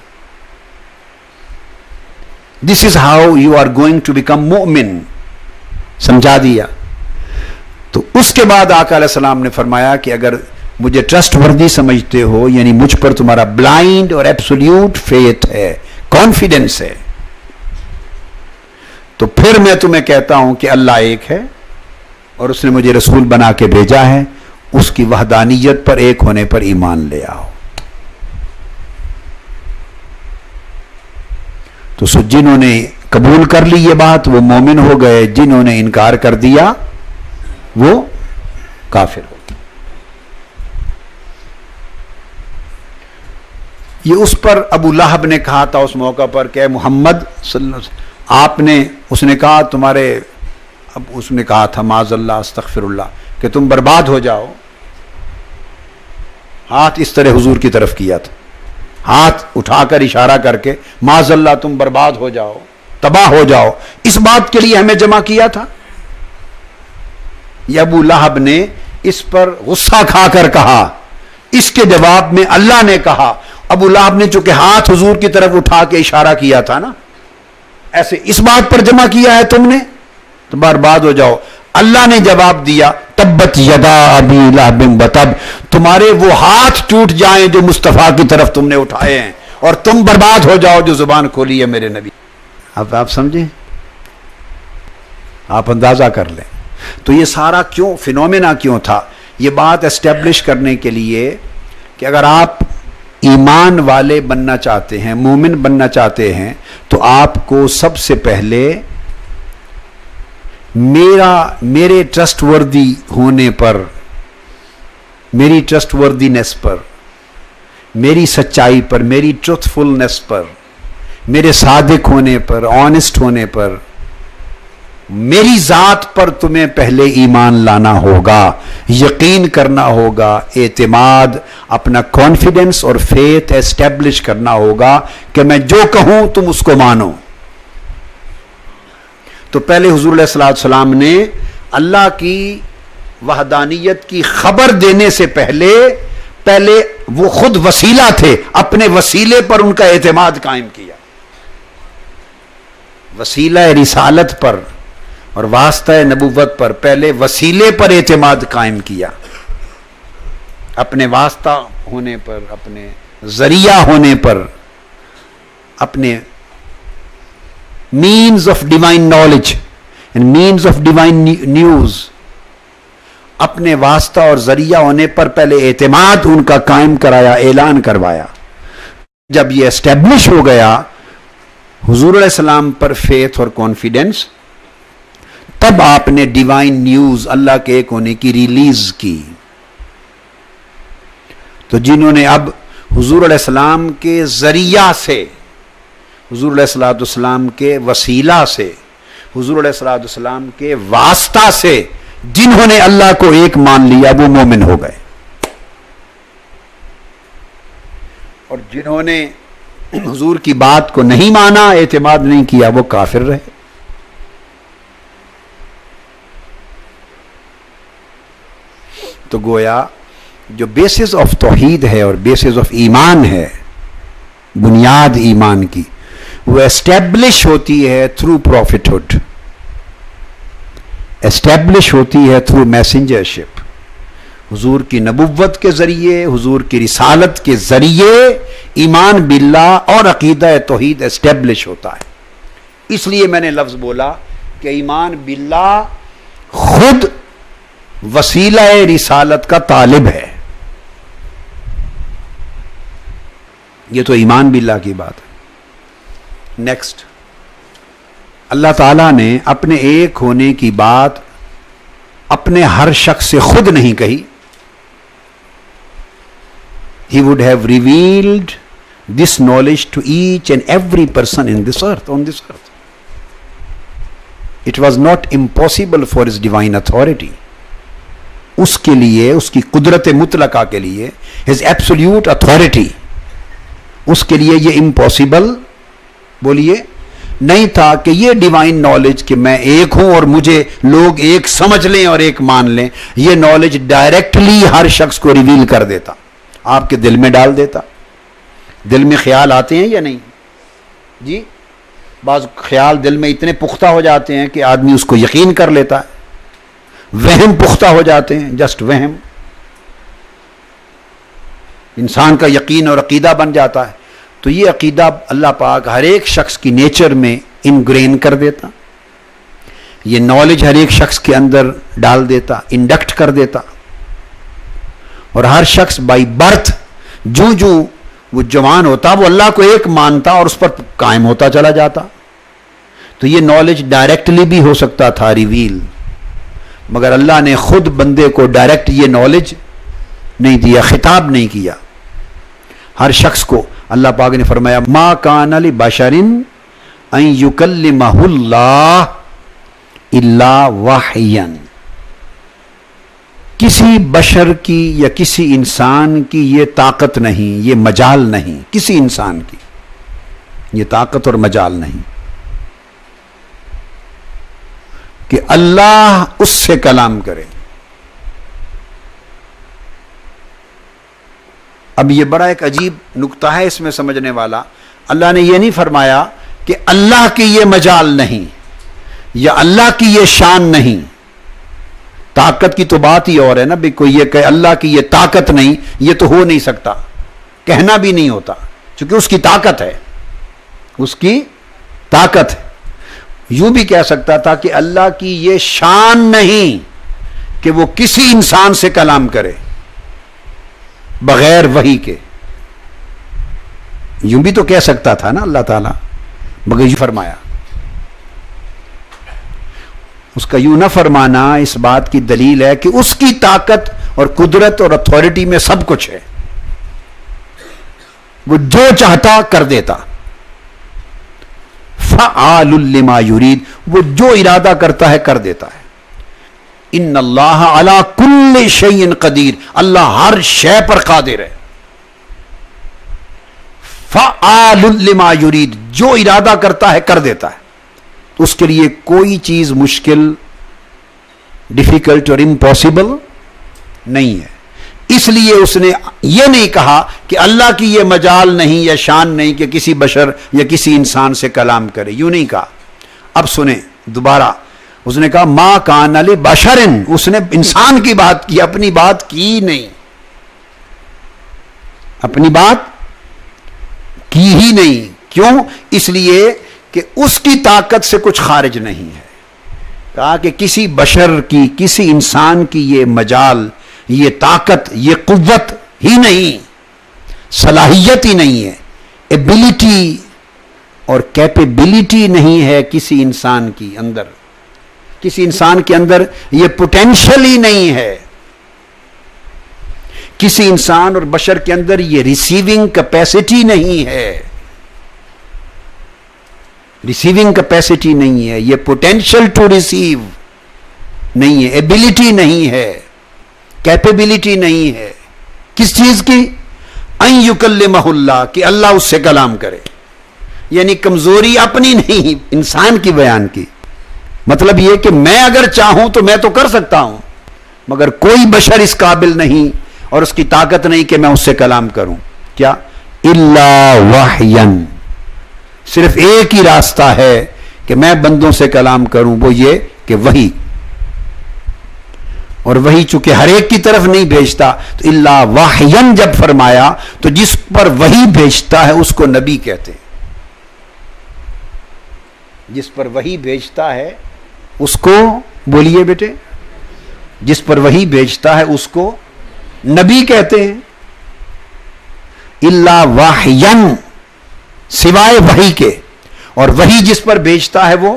This is how you are going to become مومن، سمجھا دیا. تو اس کے بعد آقا علیہ السلام نے فرمایا کہ اگر مجھے ٹرسٹ وردی سمجھتے ہو، یعنی مجھ پر تمہارا بلائنڈ اور ایبسولوٹ فیتھ ہے، کانفیڈنس ہے، تو پھر میں تمہیں کہتا ہوں کہ اللہ ایک ہے اور اس نے مجھے رسول بنا کے بھیجا ہے، اس کی وحدانیت پر، ایک ہونے پر ایمان لے آؤ. تو جنہوں نے قبول کر لی یہ بات وہ مومن ہو گئے، جنہوں نے انکار کر دیا وہ کافر ہو گئے. یہ اس پر ابو لہب نے کہا تھا اس موقع پر کہ محمد صلی اللہ علیہ وسلم، آپ نے، اس نے کہا تمہارے، اب اس نے کہا تھا معاذ اللہ استغفر اللہ، کہ تم برباد ہو جاؤ. ہاتھ اس طرح حضور کی طرف کیا تھا، ہاتھ اٹھا کر اشارہ کر کے معاذ اللہ تم برباد ہو جاؤ، تباہ ہو جاؤ. اس بات کے لیے ہمیں جمع کیا تھا. یہ ابو لہب نے اس پر غصہ کھا کر کہا. اس کے جواب میں اللہ نے کہا، ابو لہب نے چونکہ ہاتھ حضور کی طرف اٹھا کے اشارہ کیا تھا نا، ایسے اس بات پر جمع کیا ہے تم نے تو برباد ہو جاؤ. اللہ نے جواب دیا، تبت یدا ابی لہب وتب، تمہارے وہ ہاتھ ٹوٹ جائیں جو مصطفیٰ کی طرف تم نے اٹھائے ہیں، اور تم برباد ہو جاؤ جو زبان کھولی ہے میرے نبی. اب آپ سمجھیں، آپ اندازہ کر لیں. تو یہ سارا کیوں فینومینا کیوں تھا؟ یہ بات اسٹیبلش کرنے کے لیے کہ اگر آپ ایمان والے بننا چاہتے ہیں، مومن بننا چاہتے ہیں، تو آپ کو سب سے پہلے میرے ٹرسٹ وردی ہونے پر، میری ٹرسٹ وردینس پر، میری سچائی پر، میری ٹروتھ فلنس پر، میرے صادق ہونے پر، آنےسٹ ہونے پر، میری ذات پر تمہیں پہلے ایمان لانا ہوگا، یقین کرنا ہوگا، اعتماد، اپنا کانفیڈنس اور فیتھ اسٹیبلش کرنا ہوگا کہ میں جو کہوں تم اس کو مانو. تو پہلے حضور علیہ الصلوۃ والسلام نے اللہ کی وحدانیت کی خبر دینے سے پہلے وہ خود وسیلہ تھے، اپنے وسیلے پر ان کا اعتماد قائم کیا. وسیلہ رسالت پر اور واسطہ نبوت پر پہلے وسیلے پر اعتماد قائم کیا، اپنے واسطہ ہونے پر، اپنے ذریعہ ہونے پر، اپنے means of divine knowledge and means of divine news، اپنے واسطہ اور ذریعہ ہونے پر پہلے اعتماد ان کا قائم کرایا، اعلان کروایا. جب یہ اسٹیبلش ہو گیا حضور علیہ السلام پر فیتھ اور کانفیڈنس، تب آپ نے ڈیوائن نیوز، اللہ کے ایک ہونے کی ریلیز کی. تو جنہوں نے اب حضور علیہ السلام کے ذریعہ سے، حضور علیہ الصلوۃ والسلام کے وسیلہ سے، حضور علیہ الصلوۃ والسلام کے واسطہ سے جنہوں نے اللہ کو ایک مان لیا وہ مومن ہو گئے، اور جنہوں نے حضور کی بات کو نہیں مانا، اعتماد نہیں کیا، وہ کافر رہے. تو گویا جو بیسز آف توحید ہے اور بیسز آف ایمان ہے، بنیاد ایمان کی، وہ اسٹیبلش ہوتی ہے تھرو پروفٹہڈ، اسٹیبلش ہوتی ہے تھرو میسنجرشپ. حضور کی نبوت کے ذریعے، حضور کی رسالت کے ذریعے ایمان باللہ اور عقیدہ توحید اسٹیبلش ہوتا ہے. اس لیے میں نے لفظ بولا کہ ایمان باللہ خود وسیلہ رسالت کا طالب ہے. یہ تو ایمان باللہ کی بات ہے. نیکسٹ، اللہ تعالیٰ نے اپنے ایک ہونے کی بات اپنے ہر شخص سے خود نہیں کہی. He would have revealed this knowledge to each and every person in this earth, on this earth. It was not impossible for his divine authority. اس کے لیے، اس کی قدرت مطلقہ کے لیے، his absolute authority، اس کے لیے یہ امپاسبل بولیے نہیں تھا کہ یہ ڈیوائن نالج کہ میں ایک ہوں اور مجھے لوگ ایک سمجھ لیں اور ایک مان لیں، یہ نالج ڈائریکٹلی ہر شخص کو ریویل کر دیتا، آپ کے دل میں ڈال دیتا۔ دل میں خیال آتے ہیں یا نہیں جی؟ بعض خیال دل میں اتنے پختہ ہو جاتے ہیں کہ آدمی اس کو یقین کر لیتا ہے، وہم پختہ ہو جاتے ہیں، جسٹ وہم، انسان کا یقین اور عقیدہ بن جاتا ہے۔ تو یہ عقیدہ اللہ پاک ہر ایک شخص کی نیچر میں انگرین کر دیتا، یہ نالج ہر ایک شخص کے اندر ڈال دیتا، انڈکٹ کر دیتا، اور ہر شخص بائی برتھ جو وہ جوان ہوتا وہ اللہ کو ایک مانتا اور اس پر قائم ہوتا چلا جاتا۔ تو یہ نالج ڈائریکٹلی بھی ہو سکتا تھا ریویل، مگر اللہ نے خود بندے کو ڈائریکٹ یہ نالج نہیں دیا، خطاب نہیں کیا۔ ہر شخص کو اللہ پاک نے فرمایا ما کان لبشر ان یکلمہ اللہ الا وحیا، کسی بشر کی یا کسی انسان کی یہ طاقت نہیں، یہ مجال نہیں، کسی انسان کی یہ طاقت اور مجال نہیں کہ اللہ اس سے کلام کرے۔ اب یہ بڑا ایک عجیب نکتہ ہے اس میں سمجھنے والا، اللہ نے یہ نہیں فرمایا کہ اللہ کی یہ مجال نہیں یا اللہ کی یہ شان نہیں۔ طاقت کی تو بات ہی اور ہے نا، بھی کوئی یہ کہ اللہ کی یہ طاقت نہیں، یہ تو ہو نہیں سکتا، کہنا بھی نہیں ہوتا، چونکہ اس کی طاقت ہے، اس کی طاقت ہے۔ یوں بھی کہہ سکتا تھا کہ اللہ کی یہ شان نہیں کہ وہ کسی انسان سے کلام کرے بغیر وحی کے، یوں بھی تو کہہ سکتا تھا نا اللہ تعالیٰ، مگر یوں فرمایا۔ اس کا یوں نہ فرمانا اس بات کی دلیل ہے کہ اس کی طاقت اور قدرت اور اتھارٹی میں سب کچھ ہے، وہ جو چاہتا کر دیتا، فعال لما یرید، وہ جو ارادہ کرتا ہے کر دیتا ہے۔ ان اللہ علی کل شیء قدیر، اللہ ہر شے پر قادر ہے۔ فعال لما یرید، جو ارادہ کرتا ہے کر دیتا ہے، تو اس کے لیے کوئی چیز مشکل، ڈیفیکلٹ اور امپاسبل نہیں ہے۔ اس لیے اس نے یہ نہیں کہا کہ اللہ کی یہ مجال نہیں یا شان نہیں کہ کسی بشر یا کسی انسان سے کلام کرے، یوں نہیں کہا۔ اب سنیں دوبارہ، اس نے کہا ما کان لبشر، اس نے انسان کی بات کی، اپنی بات کی نہیں، اپنی بات کی ہی نہیں۔ کیوں؟ اس لیے کہ اس کی طاقت سے کچھ خارج نہیں ہے۔ کہا کہ کسی بشر کی، کسی انسان کی یہ مجال، یہ طاقت، یہ قوت ہی نہیں، صلاحیت ہی نہیں ہے، ایبلٹی اور کیپیبلٹی نہیں ہے کسی انسان کی اندر، کسی انسان کے اندر یہ پوٹینشل ہی نہیں ہے، کسی انسان اور بشر کے اندر یہ ریسیونگ کیپیسٹی نہیں ہے، ریسیونگ کیپیسٹی نہیں ہے، یہ پوٹینشل ٹو ریسیو نہیں ہے، ایبلٹی نہیں ہے، کیپیبلٹی نہیں ہے۔ کس چیز کی؟ ان یکلمہ اللہ، کہ اللہ اس سے کلام کرے، یعنی کمزوری اپنی نہیں، انسان کی بیان کی۔ مطلب یہ کہ میں اگر چاہوں تو میں تو کر سکتا ہوں، مگر کوئی بشر اس قابل نہیں اور اس کی طاقت نہیں کہ میں اس سے کلام کروں۔ کیا؟ الا وحیا، صرف ایک ہی راستہ ہے کہ میں بندوں سے کلام کروں، وہ یہ کہ وحی، اور وہی چونکہ ہر ایک کی طرف نہیں بھیجتا، تو الا وحیا جب فرمایا تو جس پر وحی بھیجتا ہے اس کو نبی کہتے ہیں، جس پر وحی بھیجتا ہے اس کو، بولیے بیٹے، جس پر وحی بھیجتا ہے اس کو نبی کہتے ہیں۔ الا وحیا، سوائے وحی کے، اور وحی جس پر بھیجتا ہے وہ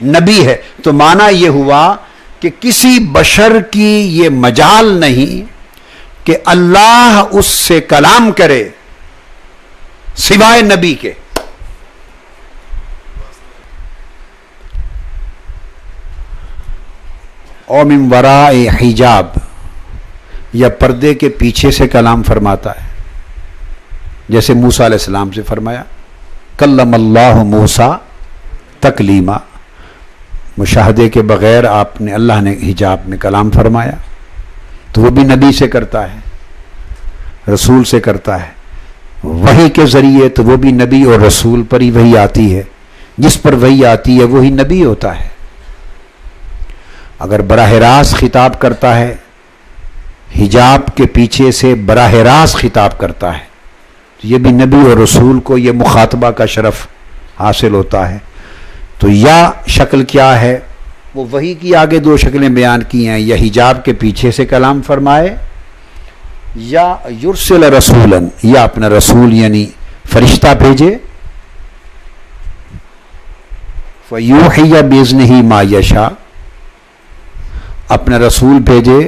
نبی ہے۔ تو معنی یہ ہوا کہ کسی بشر کی یہ مجال نہیں کہ اللہ اس سے کلام کرے سوائے نبی کے۔ او من وراء حجاب یا پردے کے پیچھے سے کلام فرماتا ہے، جیسے موسیٰ علیہ السلام سے فرمایا کلم اللہ موسیٰ تکلیما، مشاہدے کے بغیر اللہ نے حجاب میں کلام فرمایا، تو وہ بھی نبی سے کرتا ہے، رسول سے کرتا ہے، وحی کے ذریعے، تو وہ بھی نبی اور رسول پر ہی وحی آتی ہے، جس پر وحی آتی ہے وہی نبی ہوتا ہے۔ اگر براہ راست خطاب کرتا ہے، حجاب کے پیچھے سے براہ راست خطاب کرتا ہے، تو یہ بھی نبی اور رسول کو یہ مخاطبہ کا شرف حاصل ہوتا ہے۔ تو یا شکل کیا ہے، وہ وحی کی آگے دو شکلیں بیان کی ہیں، یا حجاب کے پیچھے سے کلام فرمائے، یا یرسل رسولاً، یا اپنا رسول یعنی فرشتہ بھیجے، فیوحی بِإِذْنِهِ مَا یشاء، اپنا رسول بھیجے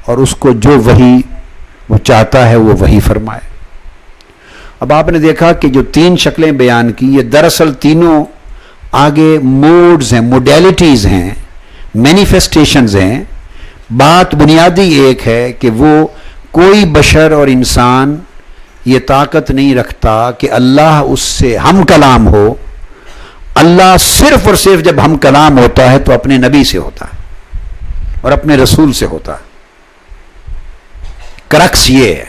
اور اس کو جو وحی وہ چاہتا ہے وہ وحی فرمائے۔ اب آپ نے دیکھا کہ جو تین شکلیں بیان کی، یہ دراصل تینوں آگے موڈز ہیں، موڈیلٹیز ہیں، مینیفیسٹیشنز ہیں۔ بات بنیادی ایک ہے کہ وہ کوئی بشر اور انسان یہ طاقت نہیں رکھتا کہ اللہ اس سے ہم کلام ہو۔ اللہ صرف اور صرف جب ہم کلام ہوتا ہے تو اپنے نبی سے ہوتا ہے اور اپنے رسول سے ہوتا ہے۔ کرکس یہ ہے،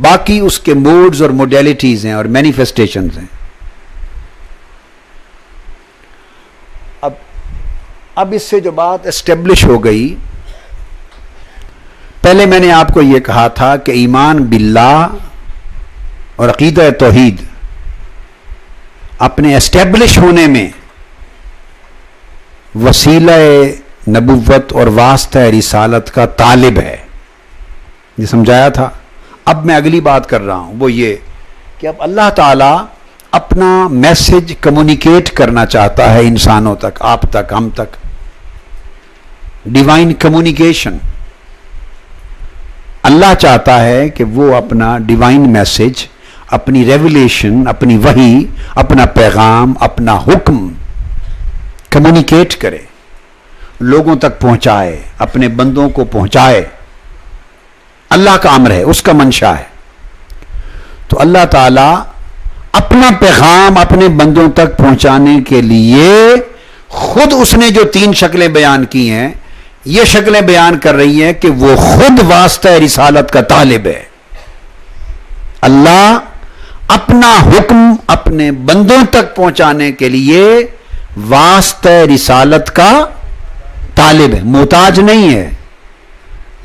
باقی اس کے موڈز اور موڈیلٹیز ہیں اور مینیفیسٹیشنز ہیں۔ اب اس سے جو بات اسٹیبلش ہو گئی، پہلے میں نے آپ کو یہ کہا تھا کہ ایمان باللہ اور عقیدہ توحید اپنے اسٹیبلش ہونے میں وسیلہ نبوت اور واسطہ رسالت کا طالب ہے، یہ سمجھایا تھا۔ اب میں اگلی بات کر رہا ہوں، وہ یہ کہ اب اللہ تعالیٰ اپنا میسج کمیونیکیٹ کرنا چاہتا ہے انسانوں تک، آپ تک، ہم تک، ڈیوائن کمیونیکیشن۔ اللہ چاہتا ہے کہ وہ اپنا ڈیوائن میسج، اپنی ریویلیشن، اپنی وحی، اپنا پیغام، اپنا حکم کمیونیکیٹ کرے، لوگوں تک پہنچائے، اپنے بندوں کو پہنچائے۔ اللہ کا امر ہے، اس کا منشا ہے۔ تو اللہ تعالیٰ اپنا پیغام اپنے بندوں تک پہنچانے کے لیے خود اس نے جو تین شکلیں بیان کی ہیں، یہ شکلیں بیان کر رہی ہیں کہ وہ خود واسطہ رسالت کا طالب ہے۔ اللہ اپنا حکم اپنے بندوں تک پہنچانے کے لیے واسطہ رسالت کا طالب ہے، محتاج نہیں ہے۔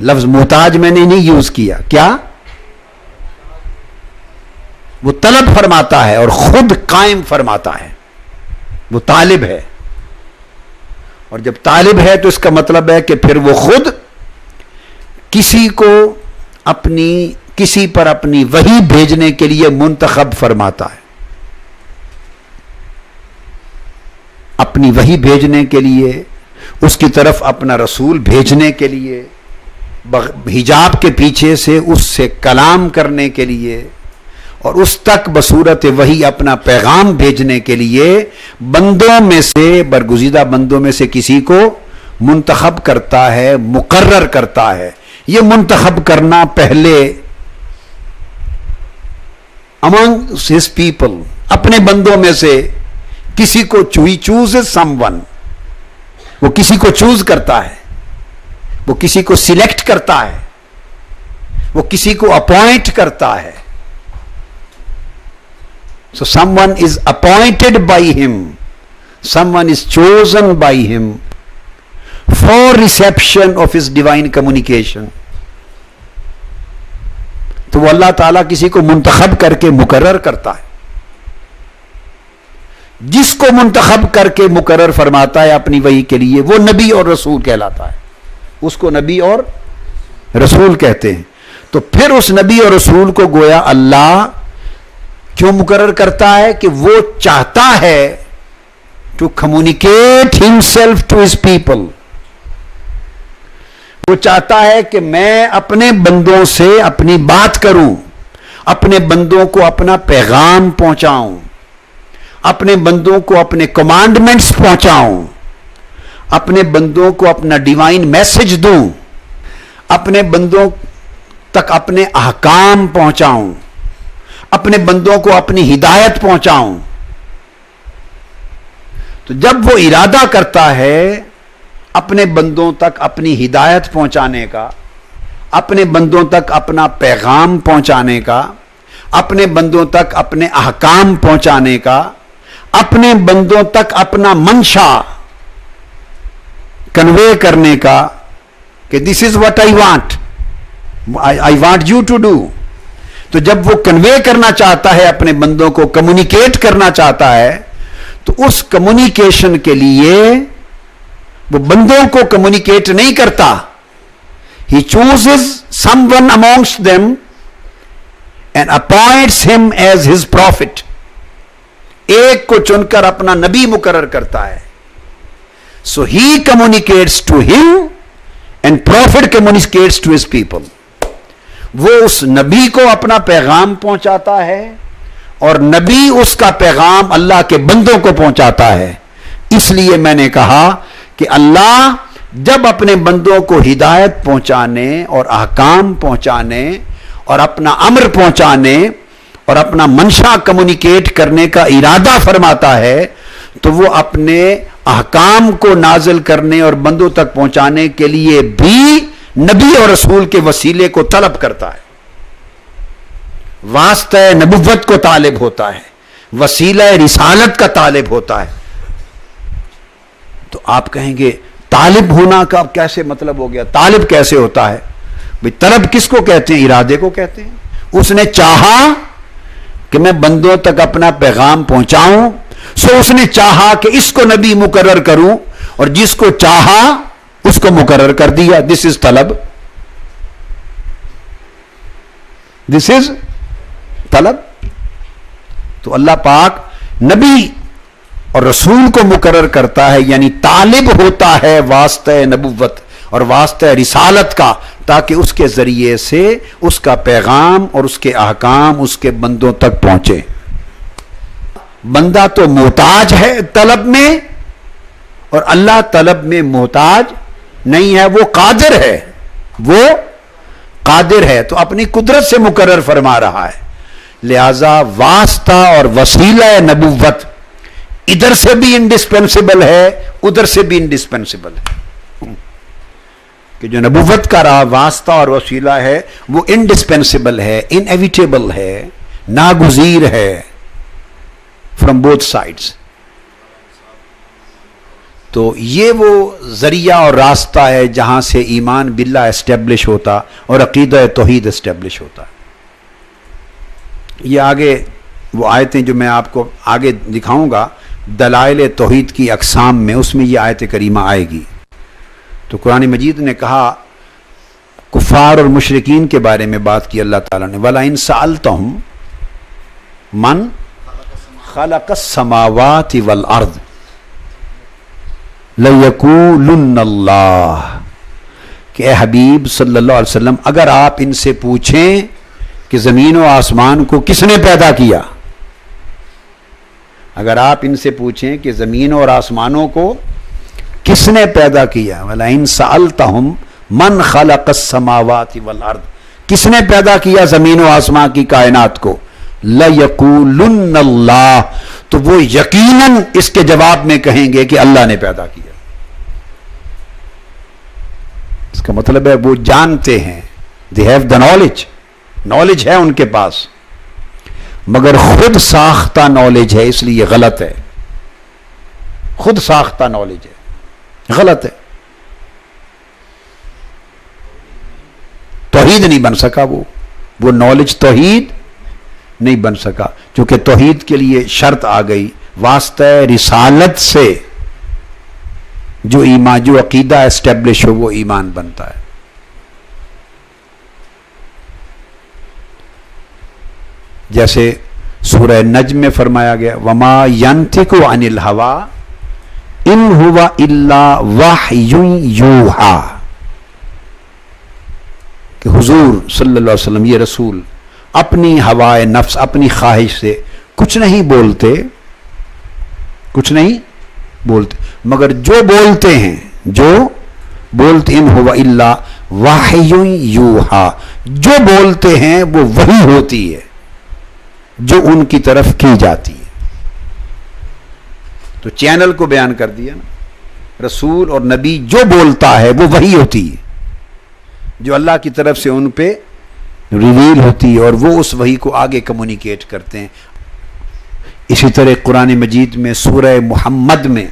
لفظ محتاج میں نے نہیں یوز کیا، کیا؟ وہ طلب فرماتا ہے اور خود قائم فرماتا ہے، وہ طالب ہے۔ اور جب طالب ہے تو اس کا مطلب ہے کہ پھر وہ خود کسی پر اپنی وحی بھیجنے کے لیے منتخب فرماتا ہے، اپنی وحی بھیجنے کے لیے، اس کی طرف اپنا رسول بھیجنے کے لیے، حجاب کے پیچھے سے اس سے کلام کرنے کے لیے، اور اس تک بصورت وحی اپنا پیغام بھیجنے کے لیے بندوں میں سے، برگزیدہ بندوں میں سے کسی کو منتخب کرتا ہے، مقرر کرتا ہے۔ یہ منتخب کرنا پہلے among his people، اپنے بندوں میں سے کسی کو he chooses someone، وہ کسی کو چوز کرتا ہے، وہ کسی کو سلیکٹ کرتا ہے، وہ کسی کو اپوائنٹ کرتا ہے۔ So someone is appointed by him, someone is chosen by him for reception of his divine communication۔ تو وہ اللہ تعالیٰ کسی کو منتخب کر کے مقرر کرتا ہے، جس کو منتخب کر کے مقرر فرماتا ہے اپنی وحی کے لیے، وہ نبی اور رسول کہلاتا ہے، اس کو نبی اور رسول کہتے ہیں۔ تو پھر اس نبی اور رسول کو گویا اللہ کیوں مقرر کرتا ہے کہ وہ چاہتا ہے to communicate himself to his people, وہ چاہتا ہے کہ میں اپنے بندوں سے اپنی بات کروں، اپنے بندوں کو اپنا پیغام پہنچاؤں، اپنے بندوں کو اپنے کمانڈمنٹس پہنچاؤں، اپنے بندوں کو اپنا ڈیوائن میسج دوں، اپنے بندوں تک اپنے احکام پہنچاؤں، اپنے بندوں کو اپنی ہدایت پہنچاؤں. تو جب وہ ارادہ کرتا ہے اپنے بندوں تک اپنی ہدایت پہنچانے کا، اپنے بندوں تک اپنا پیغام پہنچانے کا، اپنے بندوں تک اپنے احکام پہنچانے کا، اپنے بندوں تک اپنا منشا کنوے کرنے کا کہ this is what I want you to do. تو جب وہ کنوے کرنا چاہتا ہے اپنے بندوں کو، کمیونیکیٹ کرنا چاہتا ہے، تو اس کمیونیکیشن کے لیے وہ بندوں کو کمیونیکیٹ نہیں کرتا. He chooses someone amongst them and appoints him as his prophet. ایک کو چن کر اپنا نبی مقرر کرتا ہے. So he communicates to him and prophet communicates to his people. وہ اس نبی کو اپنا پیغام پہنچاتا ہے اور نبی اس کا پیغام اللہ کے بندوں کو پہنچاتا ہے. اس لیے میں نے کہا کہ اللہ جب اپنے بندوں کو ہدایت پہنچانے اور احکام پہنچانے اور اپنا امر پہنچانے اور اپنا منشا کمیونیکیٹ کرنے کا ارادہ فرماتا ہے تو وہ اپنے احکام کو نازل کرنے اور بندوں تک پہنچانے کے لیے بھی نبی اور رسول کے وسیلے کو طلب کرتا ہے. واسطہ نبوت کو طالب ہوتا ہے، وسیلہ رسالت کا طالب ہوتا ہے. تو آپ کہیں گے طالب ہونا کا کیسے مطلب ہو گیا؟ طالب کیسے ہوتا ہے؟ بھئی طلب کس کو کہتے ہیں؟ ارادے کو کہتے ہیں. اس نے چاہا کہ میں بندوں تک اپنا پیغام پہنچاؤں، سو اس نے چاہا کہ اس کو نبی مقرر کروں، اور جس کو چاہا اس کو مقرر کر دیا. دس از طلب. دس از طلب. تو اللہ پاک نبی اور رسول کو مقرر کرتا ہے، یعنی طالب ہوتا ہے واسطہ نبوت اور واسطہ رسالت کا، تاکہ اس کے ذریعے سے اس کا پیغام اور اس کے احکام اس کے بندوں تک پہنچے. بندہ تو محتاج ہے طلب میں، اور اللہ طلب میں محتاج نہیں ہے، وہ قادر ہے. وہ قادر ہے تو اپنی قدرت سے مقرر فرما رہا ہے. لہذا واسطہ اور وسیلہ نبوت ادھر سے بھی انڈسپینسیبل ہے، ادھر سے بھی انڈسپینسیبل ہے. کہ جو نبوت کا راہ واسطہ اور وسیلہ ہے وہ انڈسپینسیبل ہے، انیویٹیبل ہے، ناگزیر ہے فرام بوتھ سائڈز. تو یہ وہ ذریعہ اور راستہ ہے جہاں سے ایمان باللہ اسٹیبلش ہوتا اور عقیدہ توحید اسٹیبلش ہوتا. یہ آگے وہ آیتیں جو میں آپ کو آگے دکھاؤں گا دلائل توحید کی اقسام میں، اس میں یہ آیت کریمہ آئے گی. تو قرآن مجید نے کہا کفار اور مشرکین کے بارے میں بات کی اللہ تعالیٰ نے، وَلَئِن سَأَلْتَهُمْ مَنْ خَلَقَ السَّمَاوَاتِ وَالْأَرْضِ لَيَقُولُنَّ اللَّهُ. کہ اے حبیب صلی اللہ علیہ وسلم اگر آپ ان سے پوچھیں کہ زمین و آسمان کو کس نے پیدا کیا، اگر آپ ان سے پوچھیں کہ زمین اور آسمانوں کو کس نے پیدا کیا، وَلَئِن سَأَلْتَهُمْ مَنْ خَلَقَ السَّمَاوَاتِ وَالْأَرْضِ، کس نے پیدا کیا زمین و آسمان کی کائنات کو، لَيَقُولُنَّ اللَّهُ، تو وہ یقیناً اس کے جواب میں کہیں گے کہ اللہ نے پیدا کیا. اس کا مطلب ہے وہ جانتے ہیں، they have the knowledge ہے ان کے پاس، مگر خود ساختہ نالج ہے، اس لیے غلط ہے. خود ساختہ نالج ہے، غلط ہے. توحید نہیں بن سکا، وہ نالج توحید نہیں بن سکا، چونکہ توحید کے لیے شرط آ گئی واسطہ رسالت سے جو ایمان، جو عقیدہ اسٹیبلش ہو وہ ایمان بنتا ہے. جیسے سورہ نجم میں فرمایا گیا وَمَا يَنْتِقُ عَنِ الْهَوَىٰ إِنْ هُوَ إِلَّا وَحْيٌ يُوحَىٰ. کہ حضور صلی اللہ علیہ وسلم، یہ رسول اپنی ہوائے نفس، اپنی خواہش سے کچھ نہیں بولتے، کچھ نہیں بولتے، مگر جو بولتے ہیں ان ہوا الا وحی یوحا، جو بولتے ہیں وہ وحی ہوتی ہے جو ان کی طرف کی جاتی ہے. تو چینل کو بیان کر دیا نا. رسول اور نبی جو بولتا ہے وہ وحی ہوتی ہے جو اللہ کی طرف سے ان پہ ریویل ہوتی ہے، اور وہ اس وحی کو آگے کمیونیکیٹ کرتے ہیں. اسی طرح قرآن مجید میں سورہ محمد میں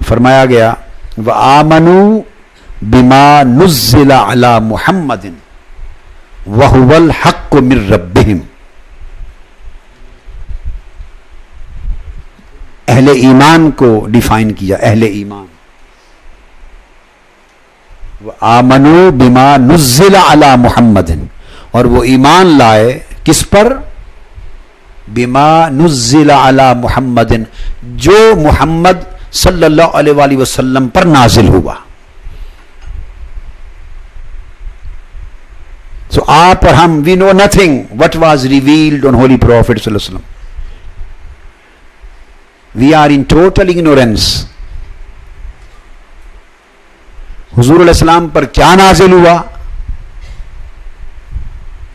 فرمایا گیا وَآمَنُوا بِمَا نُزِّلَ عَلَى مُحَمَّدٍ وَهُوَ الْحَقُّ مِن رَبِّهِمْ. اہل ایمان کو ڈیفائن کیا، اہل ایمان. وَآمَنُوا بِمَا نُزِّلَ عَلَى مُحَمَّدٍ، اور وہ ایمان لائے کس پر؟ بما نزل علی محمد، جو محمد صلی اللہ علیہ وآلہ وسلم پر نازل ہوا. سو آپ اور ہم we know nothing what was revealed on holy prophet صلی اللہ علیہ وسلم. We are in total ignorance. حضور علیہ السلام پر کیا نازل ہوا؟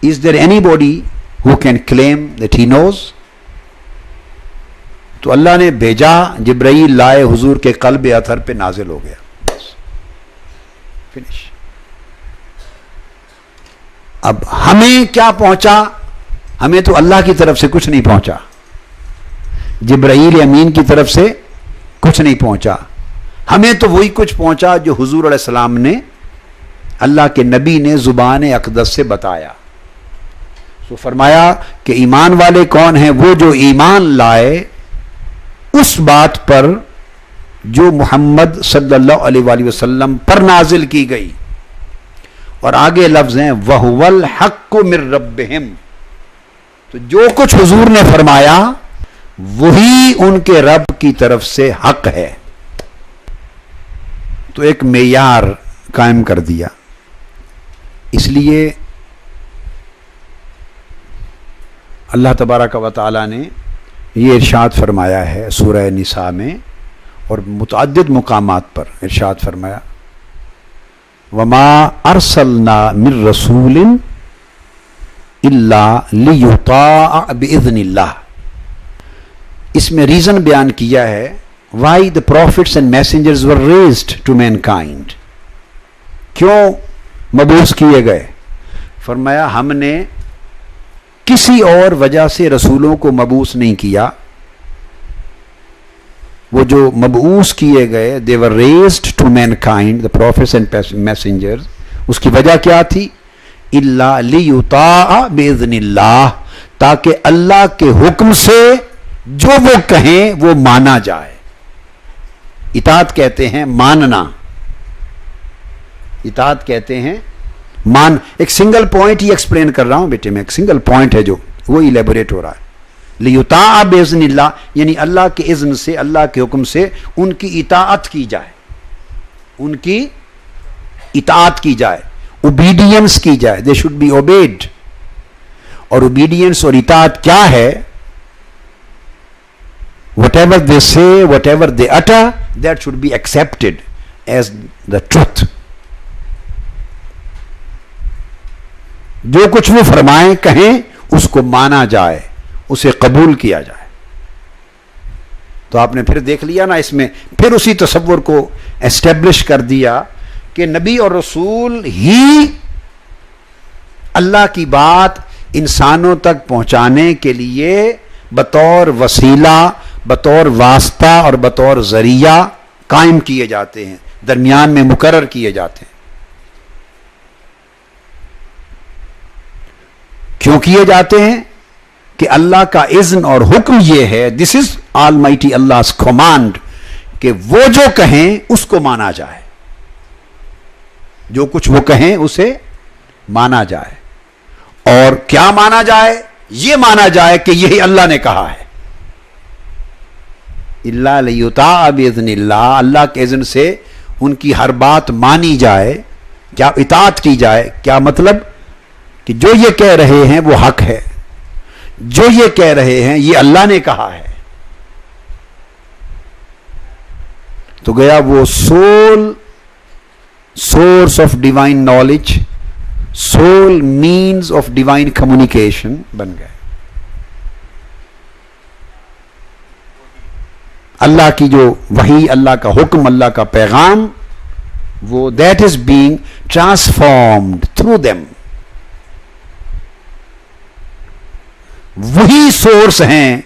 Is there anybody who can claim that he knows؟ تو اللہ نے بھیجا، جبرائیل لائے، حضور کے قلب اطہر پہ نازل ہو گیا، بس فنش. اب ہمیں کیا پہنچا؟ ہمیں تو اللہ کی طرف سے کچھ نہیں پہنچا، جبرائیل امین کی طرف سے کچھ نہیں پہنچا. ہمیں تو وہی کچھ پہنچا جو حضور علیہ السلام نے، اللہ کے نبی نے زبان اقدس سے بتایا. تو فرمایا کہ ایمان والے کون ہیں؟ وہ جو ایمان لائے اس بات پر جو محمد صلی اللہ علیہ وآلہ وسلم پر نازل کی گئی. اور آگے لفظ ہیں وَهُوَ الْحَقُّ مِن رَبِّهِمْ. تو جو کچھ حضور نے فرمایا وہی ان کے رب کی طرف سے حق ہے. تو ایک معیار قائم کر دیا. اس لیے اللہ تبارک و تعالی نے یہ ارشاد فرمایا ہے سورہ نساء میں اور متعدد مقامات پر ارشاد فرمایا وَمَا أَرْسَلْنَا مِن رَسُولٍ إِلَّا لِيُطَاعَ بِإِذْنِ اللَّهِ. اس میں ریزن بیان کیا ہے why the prophets and messengers were raised to mankind. کیوں مبعوث کیے گئے؟ فرمایا ہم نے کسی اور وجہ سے رسولوں کو مبعوث نہیں کیا. وہ جو مبعوث کیے گئے they were raised to mankind, the prophets and messengers. اس کی وجہ کیا تھی؟ إِلَّا لِيُطَاعَ بِإِذْنِ اللَّهِ، تاکہ اللہ کے حکم سے جو وہ کہیں وہ مانا جائے. اطاعت کہتے ہیں ماننا، اطاعت کہتے ہیں ایک سنگل پوائنٹ ہی ایکسپلین کر رہا ہوں بیٹے میں، ایک سنگل پوائنٹ ہے جو وہ ایلیبوریٹ ہو رہا ہے. لیطاع باذن اللہ، یعنی اللہ کے اذن سے، اللہ کے حکم سے ان کی اطاعت کی جائے، ان کی اطاعت کی جائے، اوبیڈینس کی جائے. They should be obeyed. اور اوبیڈینس اور اطاعت کیا ہے؟ whatever they say, whatever they utter, that should be accepted as the truth. جو کچھ وہ فرمائیں کہیں اس کو مانا جائے، اسے قبول کیا جائے. تو آپ نے پھر دیکھ لیا نا، اس میں پھر اسی تصور کو اسٹیبلش کر دیا کہ نبی اور رسول ہی اللہ کی بات انسانوں تک پہنچانے کے لیے بطور وسیلہ، بطور واسطہ اور بطور ذریعہ قائم کیے جاتے ہیں، درمیان میں مقرر کیے جاتے ہیں. کیوں کیے جاتے ہیں؟ کہ اللہ کا اذن اور حکم یہ ہے، دس از آلمائٹی Allah's command، کہ وہ جو کہیں اس کو مانا جائے، جو کچھ وہ کہیں اسے مانا جائے. اور کیا مانا جائے؟ یہ مانا جائے کہ یہی اللہ نے کہا ہے. اِلَّا لِيُطَاعَ بِإِذْنِ اللَّهِ، اللہ کے اذن سے ان کی ہر بات مانی جائے، کیا اطاعت کی جائے. کیا مطلب؟ کہ جو یہ کہہ رہے ہیں وہ حق ہے، جو یہ کہہ رہے ہیں یہ اللہ نے کہا ہے. تو گویا وہ sole source of divine knowledge, sole means of divine communication بن گئے. اللہ کی جو وحی، اللہ کا حکم، اللہ کا پیغام، وہ that is being transformed through them. وہی سورس ہیں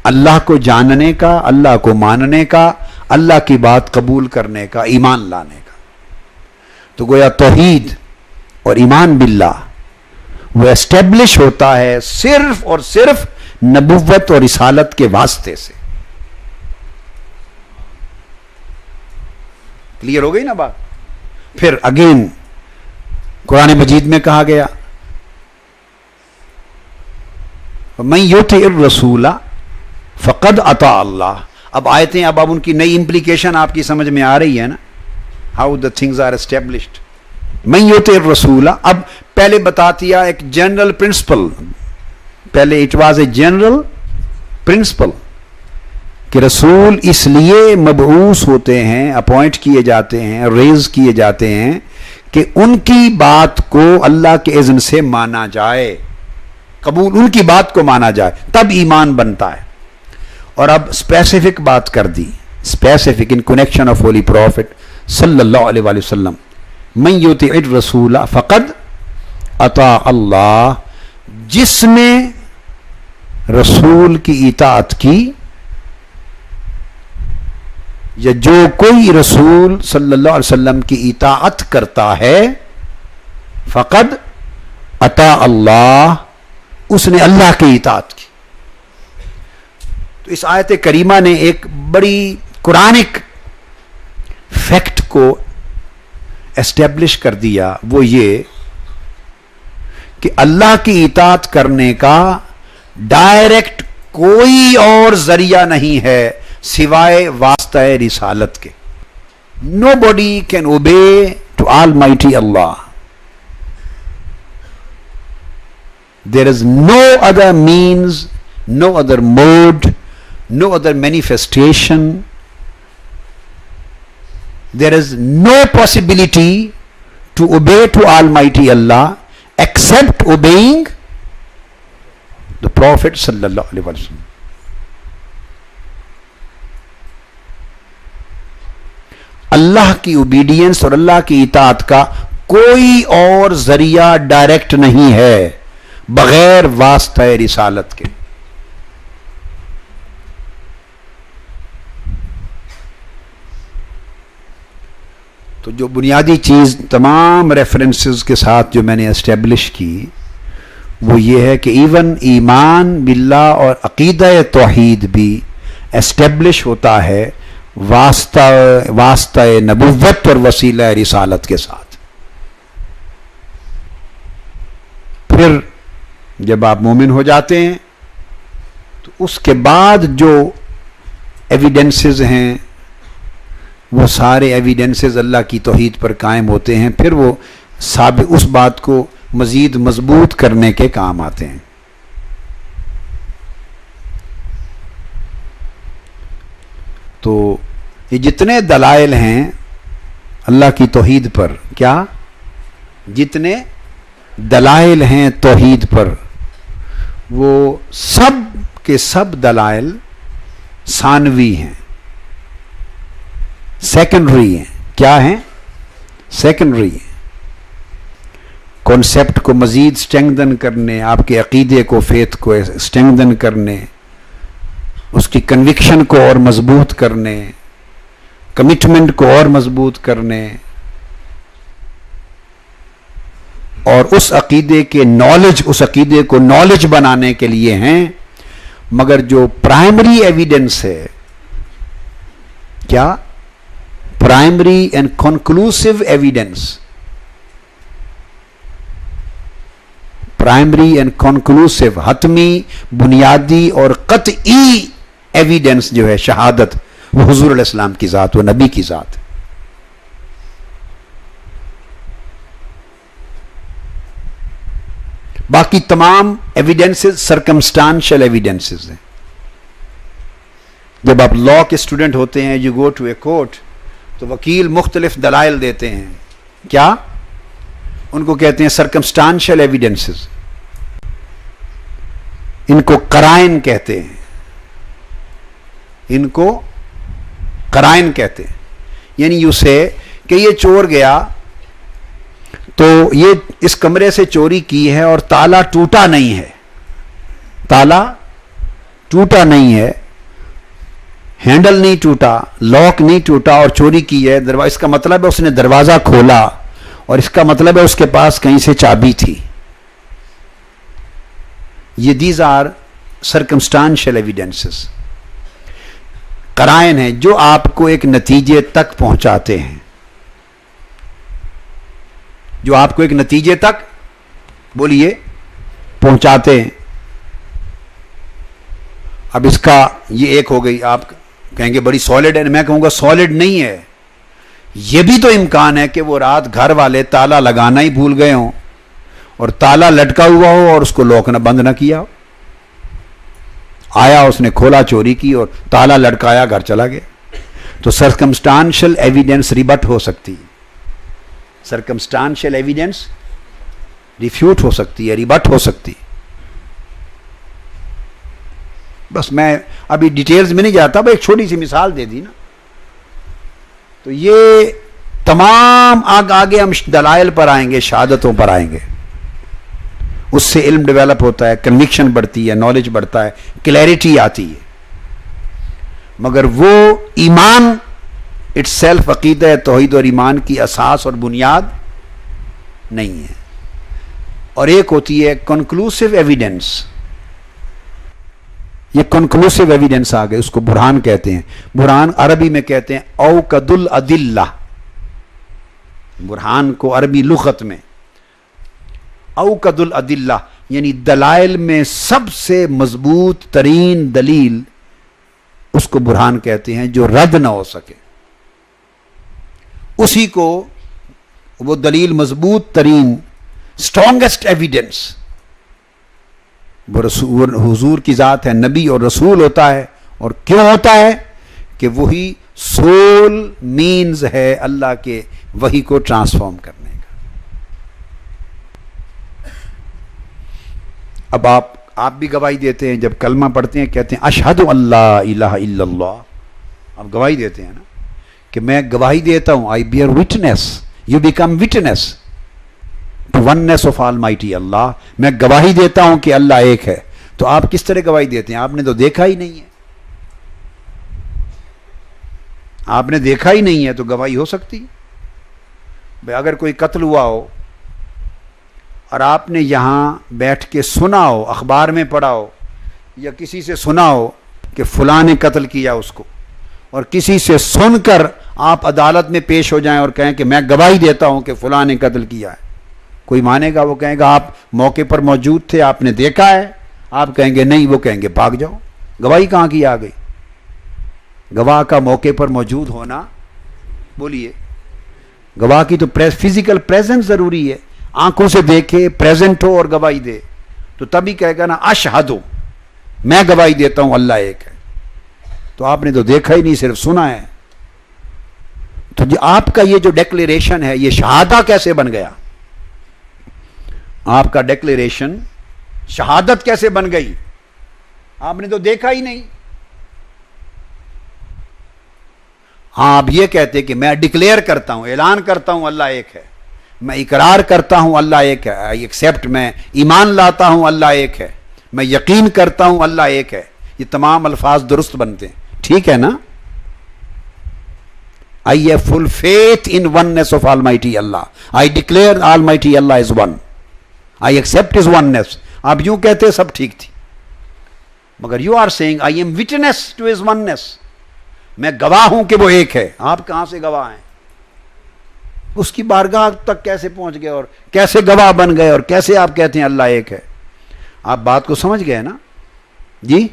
اللہ کو جاننے کا، اللہ کو ماننے کا، اللہ کی بات قبول کرنے کا، ایمان لانے کا. تو گویا توحید اور ایمان باللہ وہ اسٹیبلش ہوتا ہے صرف اور صرف نبوت اور رسالت کے واسطے سے. کلیئر ہو گئی نا بات؟ پھر اگین قرآن مجید میں کہا گیا من یطع الرسول فقد اطاع اللہ. اب آیتیں اب ان کی نئی امپلیکیشن آپ کی سمجھ میں آ رہی ہے نا، how the things are established. من یطع الرسول، اب پہلے بتا دیا ایک جنرل پرنسپل، پہلے it was a general principle کہ رسول اس لیے مبعوث ہوتے ہیں، اپوائنٹ کیے جاتے ہیں، ریز کیے جاتے ہیں کہ ان کی بات کو اللہ کے اذن سے مانا جائے، قبول، ان کی بات کو مانا جائے، تب ایمان بنتا ہے. اور اب اسپیسیفک بات کر دی، specific in connection of holy prophet صلی اللہ علیہ وآلہ وسلم. من یطع الرسول فقد اطاع اللہ، جس نے رسول کی اطاعت کی، یا جو کوئی رسول صلی اللہ علیہ وسلم کی اطاعت کرتا ہے، فقد اطاع اللہ، اس نے اللہ کی اطاعت کی. تو اس آیت کریمہ نے ایک بڑی قرآنک فیکٹ کو اسٹیبلش کر دیا، وہ یہ کہ اللہ کی اطاعت کرنے کا ڈائریکٹ کوئی اور ذریعہ نہیں ہے سوائے واسطہ رسالت کے. Nobody can obey to almighty Allah. There is no other means, no other mode, no other manifestation. There is no possibility to obey to Almighty Allah except obeying the Prophet sallallahu alaihi wasallam. اللہ کی obedience اور اللہ کی اطاعت کا کوئی اور ذریعہ direct نہیں ہے بغیر واسطہ رسالت کے. تو جو بنیادی چیز تمام ریفرنسز کے ساتھ جو میں نے اسٹیبلش کی وہ یہ ہے کہ ایون ایمان باللہ اور عقیدہ توحید بھی اسٹیبلش ہوتا ہے واسطہ نبوت اور وسیلہ رسالت کے ساتھ. پھر جب آپ مومن ہو جاتے ہیں تو اس کے بعد جو ایویڈنسز ہیں وہ سارے ایویڈنسز اللہ کی توحید پر قائم ہوتے ہیں، پھر وہ اس بات کو مزید مضبوط کرنے کے کام آتے ہیں. تو یہ جتنے دلائل ہیں اللہ کی توحید پر، کیا جتنے دلائل ہیں توحید پر، وہ سب کے سب دلائل ثانوی ہیں، سیکنڈری ہیں. کیا ہیں؟ سیکنڈری ہیں. کانسیپٹ کو مزید اسٹرینگدن کرنے، آپ کے عقیدے کو، فیتھ کو اسٹرینگدن کرنے، اس کی کنوکشن کو اور مضبوط کرنے، کمٹمنٹ کو اور مضبوط کرنے، اور اس عقیدے کے نالج، اس عقیدے کو نالج بنانے کے لیے ہیں. مگر جو پرائمری ایویڈنس ہے، کیا primary and conclusive evidence, primary and conclusive, حتمی، بنیادی اور قطعی ایویڈنس جو ہے شہادت، وہ حضور علیہ السلام کی ذات، وہ نبی کی ذات. باقی تمام ایویڈنسز سرکمسٹانشل ایویڈنسز ہیں. جب آپ لا کے اسٹوڈنٹ ہوتے ہیں, you go to a court, تو وکیل مختلف دلائل دیتے ہیں. کیا ان کو کہتے ہیں سرکمسٹانشل ایویڈنسز, ان کو قرائن کہتے ہیں, ان کو قرائن کہتے ہیں. یعنی یوں سے کہ یہ چور گیا تو یہ اس کمرے سے چوری کی ہے اور تالا ٹوٹا نہیں ہے, تالا ٹوٹا نہیں ہے, ہینڈل نہیں ٹوٹا, لاک نہیں ٹوٹا اور چوری کی ہے. اس کا مطلب ہے اس نے دروازہ کھولا اور اس کا مطلب ہے اس کے پاس کہیں سے چابی تھی. یہ دیز آر سرکمسٹانشل ایویڈنسز, قرائن ہیں جو آپ کو ایک نتیجے تک پہنچاتے ہیں, جو آپ کو ایک نتیجے تک بولیے پہنچاتے ہیں. اب اس کا یہ ایک ہو گئی, آپ کہیں گے بڑی سالڈ ہے, میں کہوں گا سالڈ نہیں ہے. یہ بھی تو امکان ہے کہ وہ رات گھر والے تالا لگانا ہی بھول گئے ہوں اور تالا لٹکا ہوا ہو اور اس کو لوک نہ بند نہ کیا ہو. آیا, اس نے کھولا, چوری کی اور تالا لٹکایا, گھر چلا گیا. تو سرکمسٹانشل ایویڈنس ریبٹ ہو سکتی ہے, سرکمسٹانشل ایویڈنس ریفیوٹ ہو سکتی ہے, ریبٹ ہو سکتی ہے. بس میں ابھی ڈیٹیلز میں نہیں جاتا, ایک چھوٹی سی مثال دے دی نا. تو یہ تمام آگے ہم دلائل پر آئیں گے, شہادتوں پر آئیں گے. اس سے علم ڈیولپ ہوتا ہے, کنوکشن بڑھتی ہے, نالج بڑھتا ہے, کلیئرٹی آتی ہے. مگر وہ ایمان اٹ سیلف عقیدہ توحید اور ایمان کی اساس اور بنیاد نہیں ہے. اور ایک ہوتی ہے کنکلوسیو ایویڈنس. یہ کنکلوسیو ایویڈنس آ گئے, اس کو برہان کہتے ہیں. برہان عربی میں کہتے ہیں اوقد الادلہ. برہان کو عربی لغت میں اوقد الادلہ یعنی دلائل میں سب سے مضبوط ترین دلیل, اس کو برہان کہتے ہیں جو رد نہ ہو سکے. اسی کو وہ دلیل مضبوط ترین اسٹرانگسٹ ایویڈنس. وہ حضور کی ذات ہے, نبی اور رسول ہوتا ہے. اور کیوں ہوتا ہے کہ وہی سول مینز ہے اللہ کے وحی کو ٹرانسفارم کرنے کا. اب آپ بھی گواہی دیتے ہیں, جب کلمہ پڑھتے ہیں کہتے ہیں اشہد اللہ الہ الا اللہ. آپ گواہی دیتے ہیں نا کہ میں گواہی دیتا ہوں, I bear witness, you become witness to witness of almighty Allah. میں گواہی دیتا ہوں کہ اللہ ایک ہے. تو آپ کس طرح گواہی دیتے ہیں؟ آپ نے تو دیکھا ہی نہیں ہے. آپ نے دیکھا ہی نہیں ہے تو گواہی ہو سکتی ہے؟ بھائی اگر کوئی قتل ہوا ہو اور آپ نے یہاں بیٹھ کے سنا ہو, اخبار میں پڑھا ہو یا کسی سے سنا ہو کہ فلاں نے قتل کیا اس کو, اور کسی سے سن کر آپ عدالت میں پیش ہو جائیں اور کہیں کہ میں گواہی دیتا ہوں کہ فلاں نے قتل کیا ہے, کوئی مانے گا؟ وہ کہیں گا آپ موقع پر موجود تھے, آپ نے دیکھا ہے. آپ کہیں گے نہیں, وہ کہیں گے بھاگ جاؤ. گواہی کہاں کی آ گئی؟ گواہ کا موقع پر موجود ہونا, بولیے, گواہ کی تو فزیکل پریزنس ضروری ہے. آنکھوں سے دیکھے, پریزنٹ ہو اور گواہی دے, تو تبھی کہے گا نا اشہدو, میں گواہی دیتا ہوں اللہ ایک ہے. تو آپ نے تو دیکھا ہی نہیں, صرف سنا ہے. تو آپ کا یہ جو ڈیکلیریشن ہے, یہ شہادہ کیسے بن گیا؟ آپ کا ڈیکلیریشن شہادت کیسے بن گئی؟ آپ نے تو دیکھا ہی نہیں. ہاں آپ یہ کہتے کہ میں ڈکلیئر کرتا ہوں, اعلان کرتا ہوں اللہ ایک ہے, میں اقرار کرتا ہوں اللہ ایک ہے, آئی ایکسیپٹ, میں ایمان لاتا ہوں اللہ ایک ہے, میں یقین کرتا ہوں اللہ ایک ہے. یہ تمام الفاظ درست بنتے ہیں, ٹھیک ہے نا؟ I have full faith in oneness of Almighty Allah. I declare Almighty Allah is one. I accept His oneness. آپ یوں کہتے سب ٹھیک تھی, مگر you are saying I am witness to His oneness. میں گواہ ہوں کہ وہ ایک ہے. آپ کہاں سے گواہ ہیں؟ اس کی بارگاہ تک کیسے پہنچ گئے اور کیسے گواہ بن گئے اور کیسے آپ کہتے ہیں اللہ ایک ہے؟ آپ بات کو سمجھ گئے نا جی؟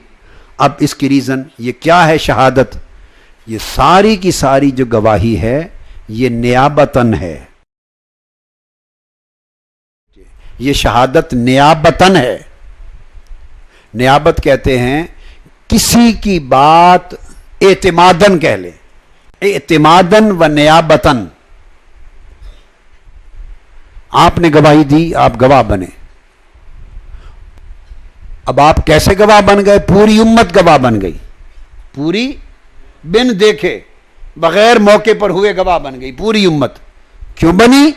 اب اس کی ریزن یہ کیا ہے شہادت؟ یہ ساری کی ساری جو گواہی ہے یہ نیابتاً ہے. یہ شہادت نیابتاً ہے. نیابت کہتے ہیں کسی کی بات اعتمادن کہہ لیں، اعتمادن و نیابتن. آپ نے گواہی دی، آپ گواہ بنے. اب آپ کیسے گواہ بن گئے؟ پوری امت گواہ بن گئی، پوری بن دیکھے بغیر موقع پر ہوئے گواہ بن گئی پوری امت. کیوں بنی؟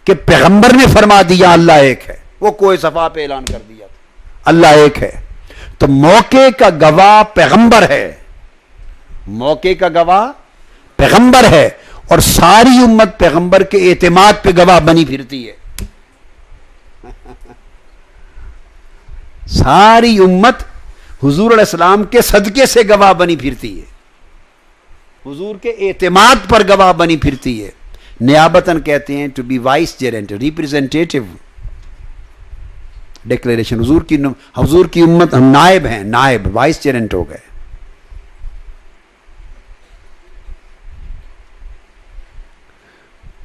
کہ پیغمبر نے فرما دیا اللہ ایک ہے. وہ کوئی صفحہ پہ اعلان کر دیا تھا اللہ ایک ہے. تو موقع کا گواہ پیغمبر ہے، موقع کا گواہ پیغمبر ہے، اور ساری امت پیغمبر کے اعتماد پہ گواہ بنی پھرتی ہے. ساری امت حضور علیہ السلام کے صدقے سے گواہ بنی پھرتی ہے، حضور کے اعتماد پر گواہ بنی پھرتی ہے. نیابتاً کہتے ہیں to be vicegerent, representative declaration. حضور کی امت ہم نائب ہیں، نائب وائس جیرنٹ ہو گئے.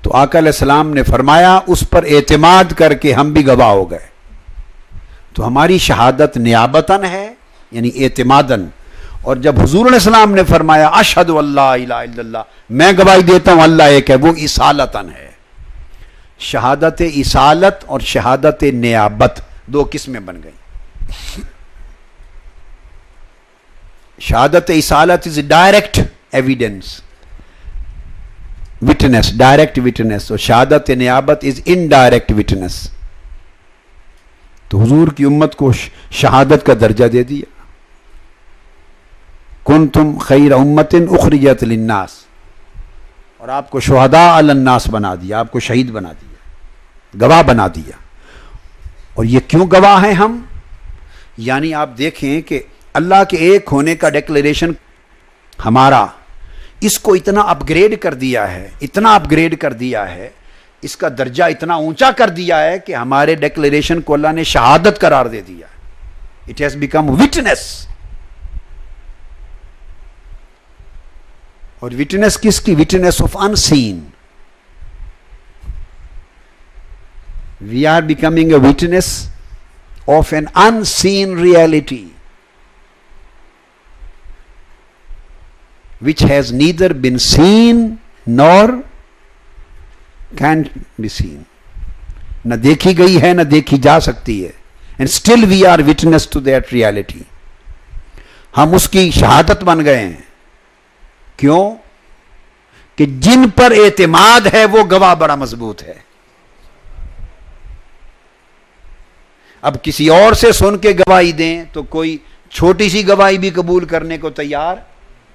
تو آقا علیہ السلام نے فرمایا اس پر اعتماد کر کے ہم بھی گواہ ہو گئے. تو ہماری شہادت نیابتاً ہے یعنی اعتماداً. اور جب حضور علیہ السلام نے فرمایا اشہد اللہ الہ الا اللہ، میں گواہی دیتا ہوں اللہ ایک ہے، وہ اصالتاً ہے. شہادت اصالت اور شہادت نیابت دو قسمیں بن گئی. شہادت اصالت is direct evidence, witness, direct witness, اور شہادت نیابت از انڈائریکٹ وٹنس. تو حضور کی امت کو شہادت کا درجہ دے دیا. کنتم خیر امت اخرجت للناس، اور آپ کو شہداء علی الناس بنا دیا، آپ کو شہید بنا دیا، گواہ بنا دیا. اور یہ کیوں گواہ ہیں ہم؟ یعنی آپ دیکھیں کہ اللہ کے ایک ہونے کا ڈیکلیریشن ہمارا، اس کو اتنا اپ گریڈ کر دیا ہے، اتنا اپ گریڈ کر دیا ہے، اس کا درجہ اتنا اونچا کر دیا ہے کہ ہمارے ڈیکلیریشن کو اللہ نے شہادت قرار دے دیا. It has become witness. اور وٹنس کس کی؟ Witness of unseen. We are becoming a witness of an unseen reality which has neither been seen nor can be seen. نہ دیکھی گئی ہے نہ دیکھی جا سکتی ہے. and still we are witness to that reality. ہم اس کی شہادت بن گئے ہیں. کیوں؟ کہ جن پر اعتماد ہے وہ گواہ بڑا مضبوط ہے. اب کسی اور سے سن کے گواہی دیں تو کوئی چھوٹی سی گواہی بھی قبول کرنے کو تیار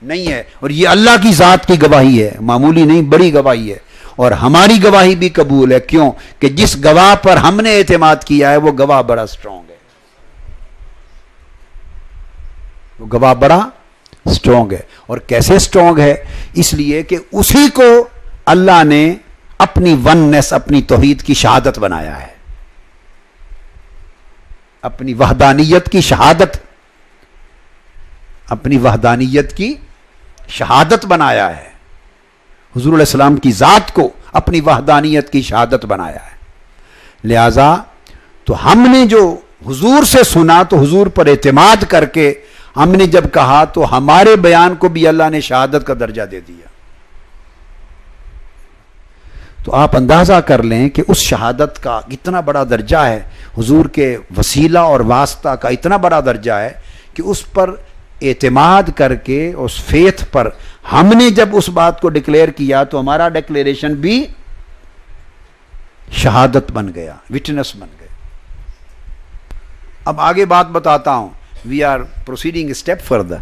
نہیں ہے. اور یہ اللہ کی ذات کی گواہی ہے، معمولی نہیں، بڑی گواہی ہے. اور ہماری گواہی بھی قبول ہے. کیوں؟ کہ جس گواہ پر ہم نے اعتماد کیا ہے وہ گواہ بڑا سٹرونگ ہے، وہ گواہ بڑا سٹرونگ ہے. اور کیسے سٹرونگ ہے؟ اس لیے کہ اسی کو اللہ نے اپنی وننس، اپنی توحید کی شہادت بنایا ہے، اپنی وحدانیت کی شہادت، اپنی وحدانیت کی شہادت بنایا ہے. حضور علیہ السلام کی ذات کو اپنی وحدانیت کی شہادت بنایا ہے. لہذا تو ہم نے جو حضور سے سنا تو حضور پر اعتماد کر کے ہم نے جب کہا تو ہمارے بیان کو بھی اللہ نے شہادت کا درجہ دے دیا. تو آپ اندازہ کر لیں کہ اس شہادت کا اتنا بڑا درجہ ہے، حضور کے وسیلہ اور واسطہ کا اتنا بڑا درجہ ہے کہ اس پر اعتماد کر کے، اس فیتھ پر ہم نے جب اس بات کو ڈکلیئر کیا تو ہمارا ڈکلیریشن بھی شہادت بن گیا، وٹنس بن گئے. اب آگے بات بتاتا ہوں. We are proceeding step further.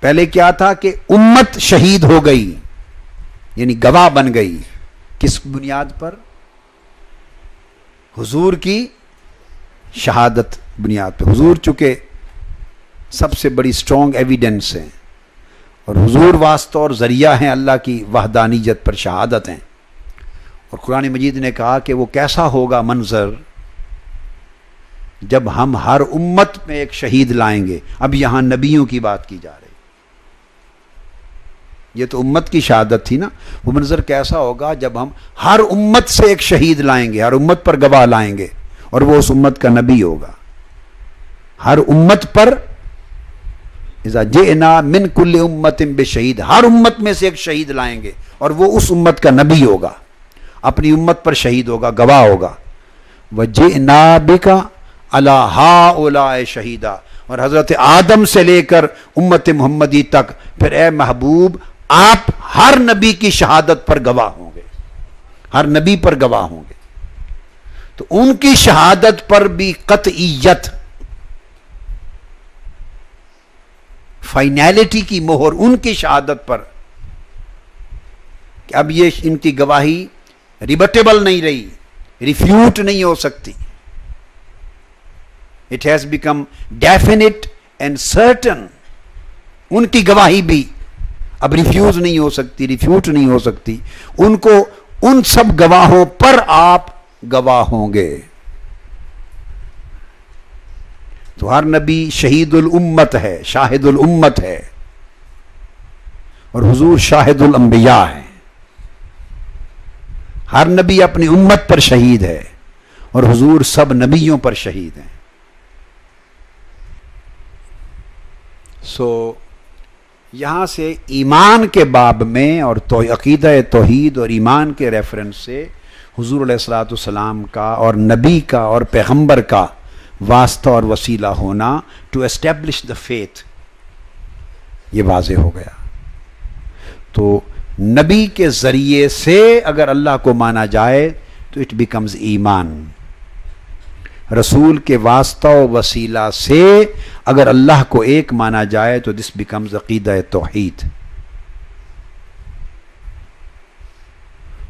پہلے کیا تھا کہ امت شہید ہو گئی، یعنی گواہ بن گئی. کس بنیاد پر؟ حضور کی شہادت بنیاد پہ. حضور چونکہ سب سے بڑی سٹرونگ ایویڈنس ہیں اور حضور واسطہ اور ذریعہ ہیں اللہ کی وحدانیت پر شہادت ہیں. اور قرآن مجید نے کہا کہ وہ کیسا ہوگا منظر جب ہم ہر امت میں ایک شہید لائیں گے. اب یہاں نبیوں کی بات کی جا رہی، یہ تو امت کی شہادت تھی نا. وہ منظر کیسا ہوگا جب ہم ہر امت سے ایک شہید لائیں گے، ہر امت پر گواہ لائیں گے، اور وہ اس امت کا نبی ہوگا. ہر امت پر اذا جئنا من کل امت بشہید، ہر امت میں سے ایک شہید لائیں گے، اور وہ اس امت کا نبی ہوگا، اپنی امت پر شہید ہوگا، گواہ ہوگا. وجئنا بک علی ہؤلاء شہیدا، اور حضرت آدم سے لے کر امت محمدی تک پھر اے محبوب آپ ہر نبی کی شہادت پر گواہ ہوں گے، ہر نبی پر گواہ ہوں گے. تو ان کی شہادت پر بھی قطعیت، فائنالٹی کی مہر ان کی شہادت پر کہ اب یہ ان کی گواہی ریبٹیبل نہیں رہی، ریفیوٹ نہیں ہو سکتی. It has become definite and certain. ان کی گواہی بھی اب ریفیوز نہیں ہو سکتی، ریفیوٹ نہیں ہو سکتی. ان کو ان سب گواہوں پر آپ گواہ ہوں گے. تو ہر نبی شہید الامت ہے، شاہد الامت ہے، اور حضور شاہد الانبیاء ہے. ہر نبی اپنی امت پر شہید ہے، اور حضور سب نبیوں پر شہید ہیں. یہاں سے ایمان کے باب میں اور عقیدہ توحید اور ایمان کے ریفرنس سے حضور علیہ الصلوۃ والسلام کا اور نبی کا اور پیغمبر کا واسطہ اور وسیلہ ہونا ٹو اسٹیبلش دا فیتھ یہ واضح ہو گیا. تو نبی کے ذریعے سے اگر اللہ کو مانا جائے تو اٹ بیکمز ایمان. رسول کے واسطہ و وسیلہ سے اگر اللہ کو ایک مانا جائے تو دس بیکمز عقیدہ توحید.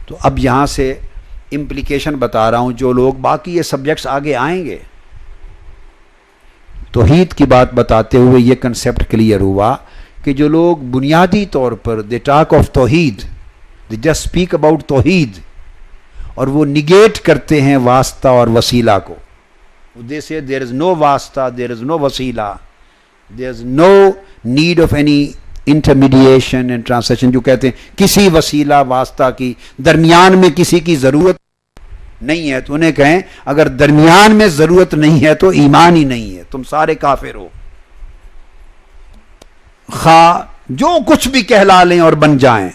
تو اب یہاں سے امپلیکیشن بتا رہا ہوں، جو لوگ باقی یہ سبجیکٹس آگے آئیں گے. توحید کی بات بتاتے ہوئے یہ کنسیپٹ کلیئر ہوا کہ جو لوگ بنیادی طور پر دے ٹاک آف توحید، دے جسٹ اسپیک اباؤٹ توحید، اور وہ نگیٹ کرتے ہیں واسطہ اور وسیلہ کو. They say there is no واسطہ، there is no وسیلہ، there is no need of any intermediation and translation. جو کہتے ہیں کسی وسیلہ واسطہ کی درمیان میں کسی کی ضرورت نہیں ہے، تو انہیں کہیں اگر درمیان میں ضرورت نہیں ہے تو ایمان ہی نہیں ہے، تم سارے کافر ہو. خواہ جو کچھ بھی کہلا لیں اور بن جائیں،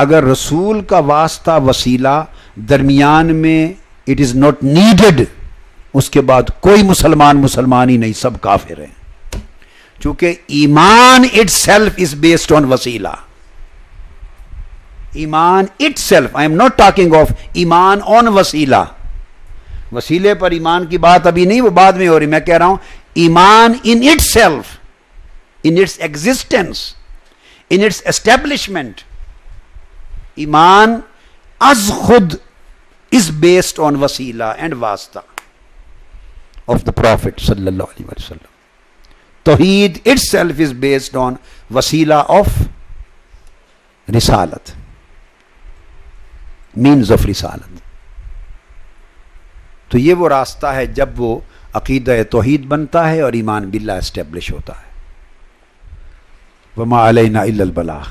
اگر رسول کا واسطہ وسیلہ درمیان میں it is not needed، اس کے بعد کوئی مسلمان ہی نہیں، سب کافر ہیں. چونکہ ایمان it self is based on وسیلہ. ایمان it self, I am not talking of ایمان آن وسیلہ. وسیلے پر ایمان کی بات ابھی نہیں، وہ بعد میں ہو رہی. میں کہہ رہا ہوں ایمان in it self, in its existence, in its establishment, ایمان از خود از بیسڈ آن وسیلہ اینڈ واسطہ of the Prophet sallallahu alaihi wasallam. Tawheed itself is based on wasila of risalat, means of risalat. تو یہ وہ راستہ ہے جب وہ عقیدہ توحید بنتا ہے اور ایمان باللہ اسٹیبلش ہوتا ہے. وما علینا الا البلاغ.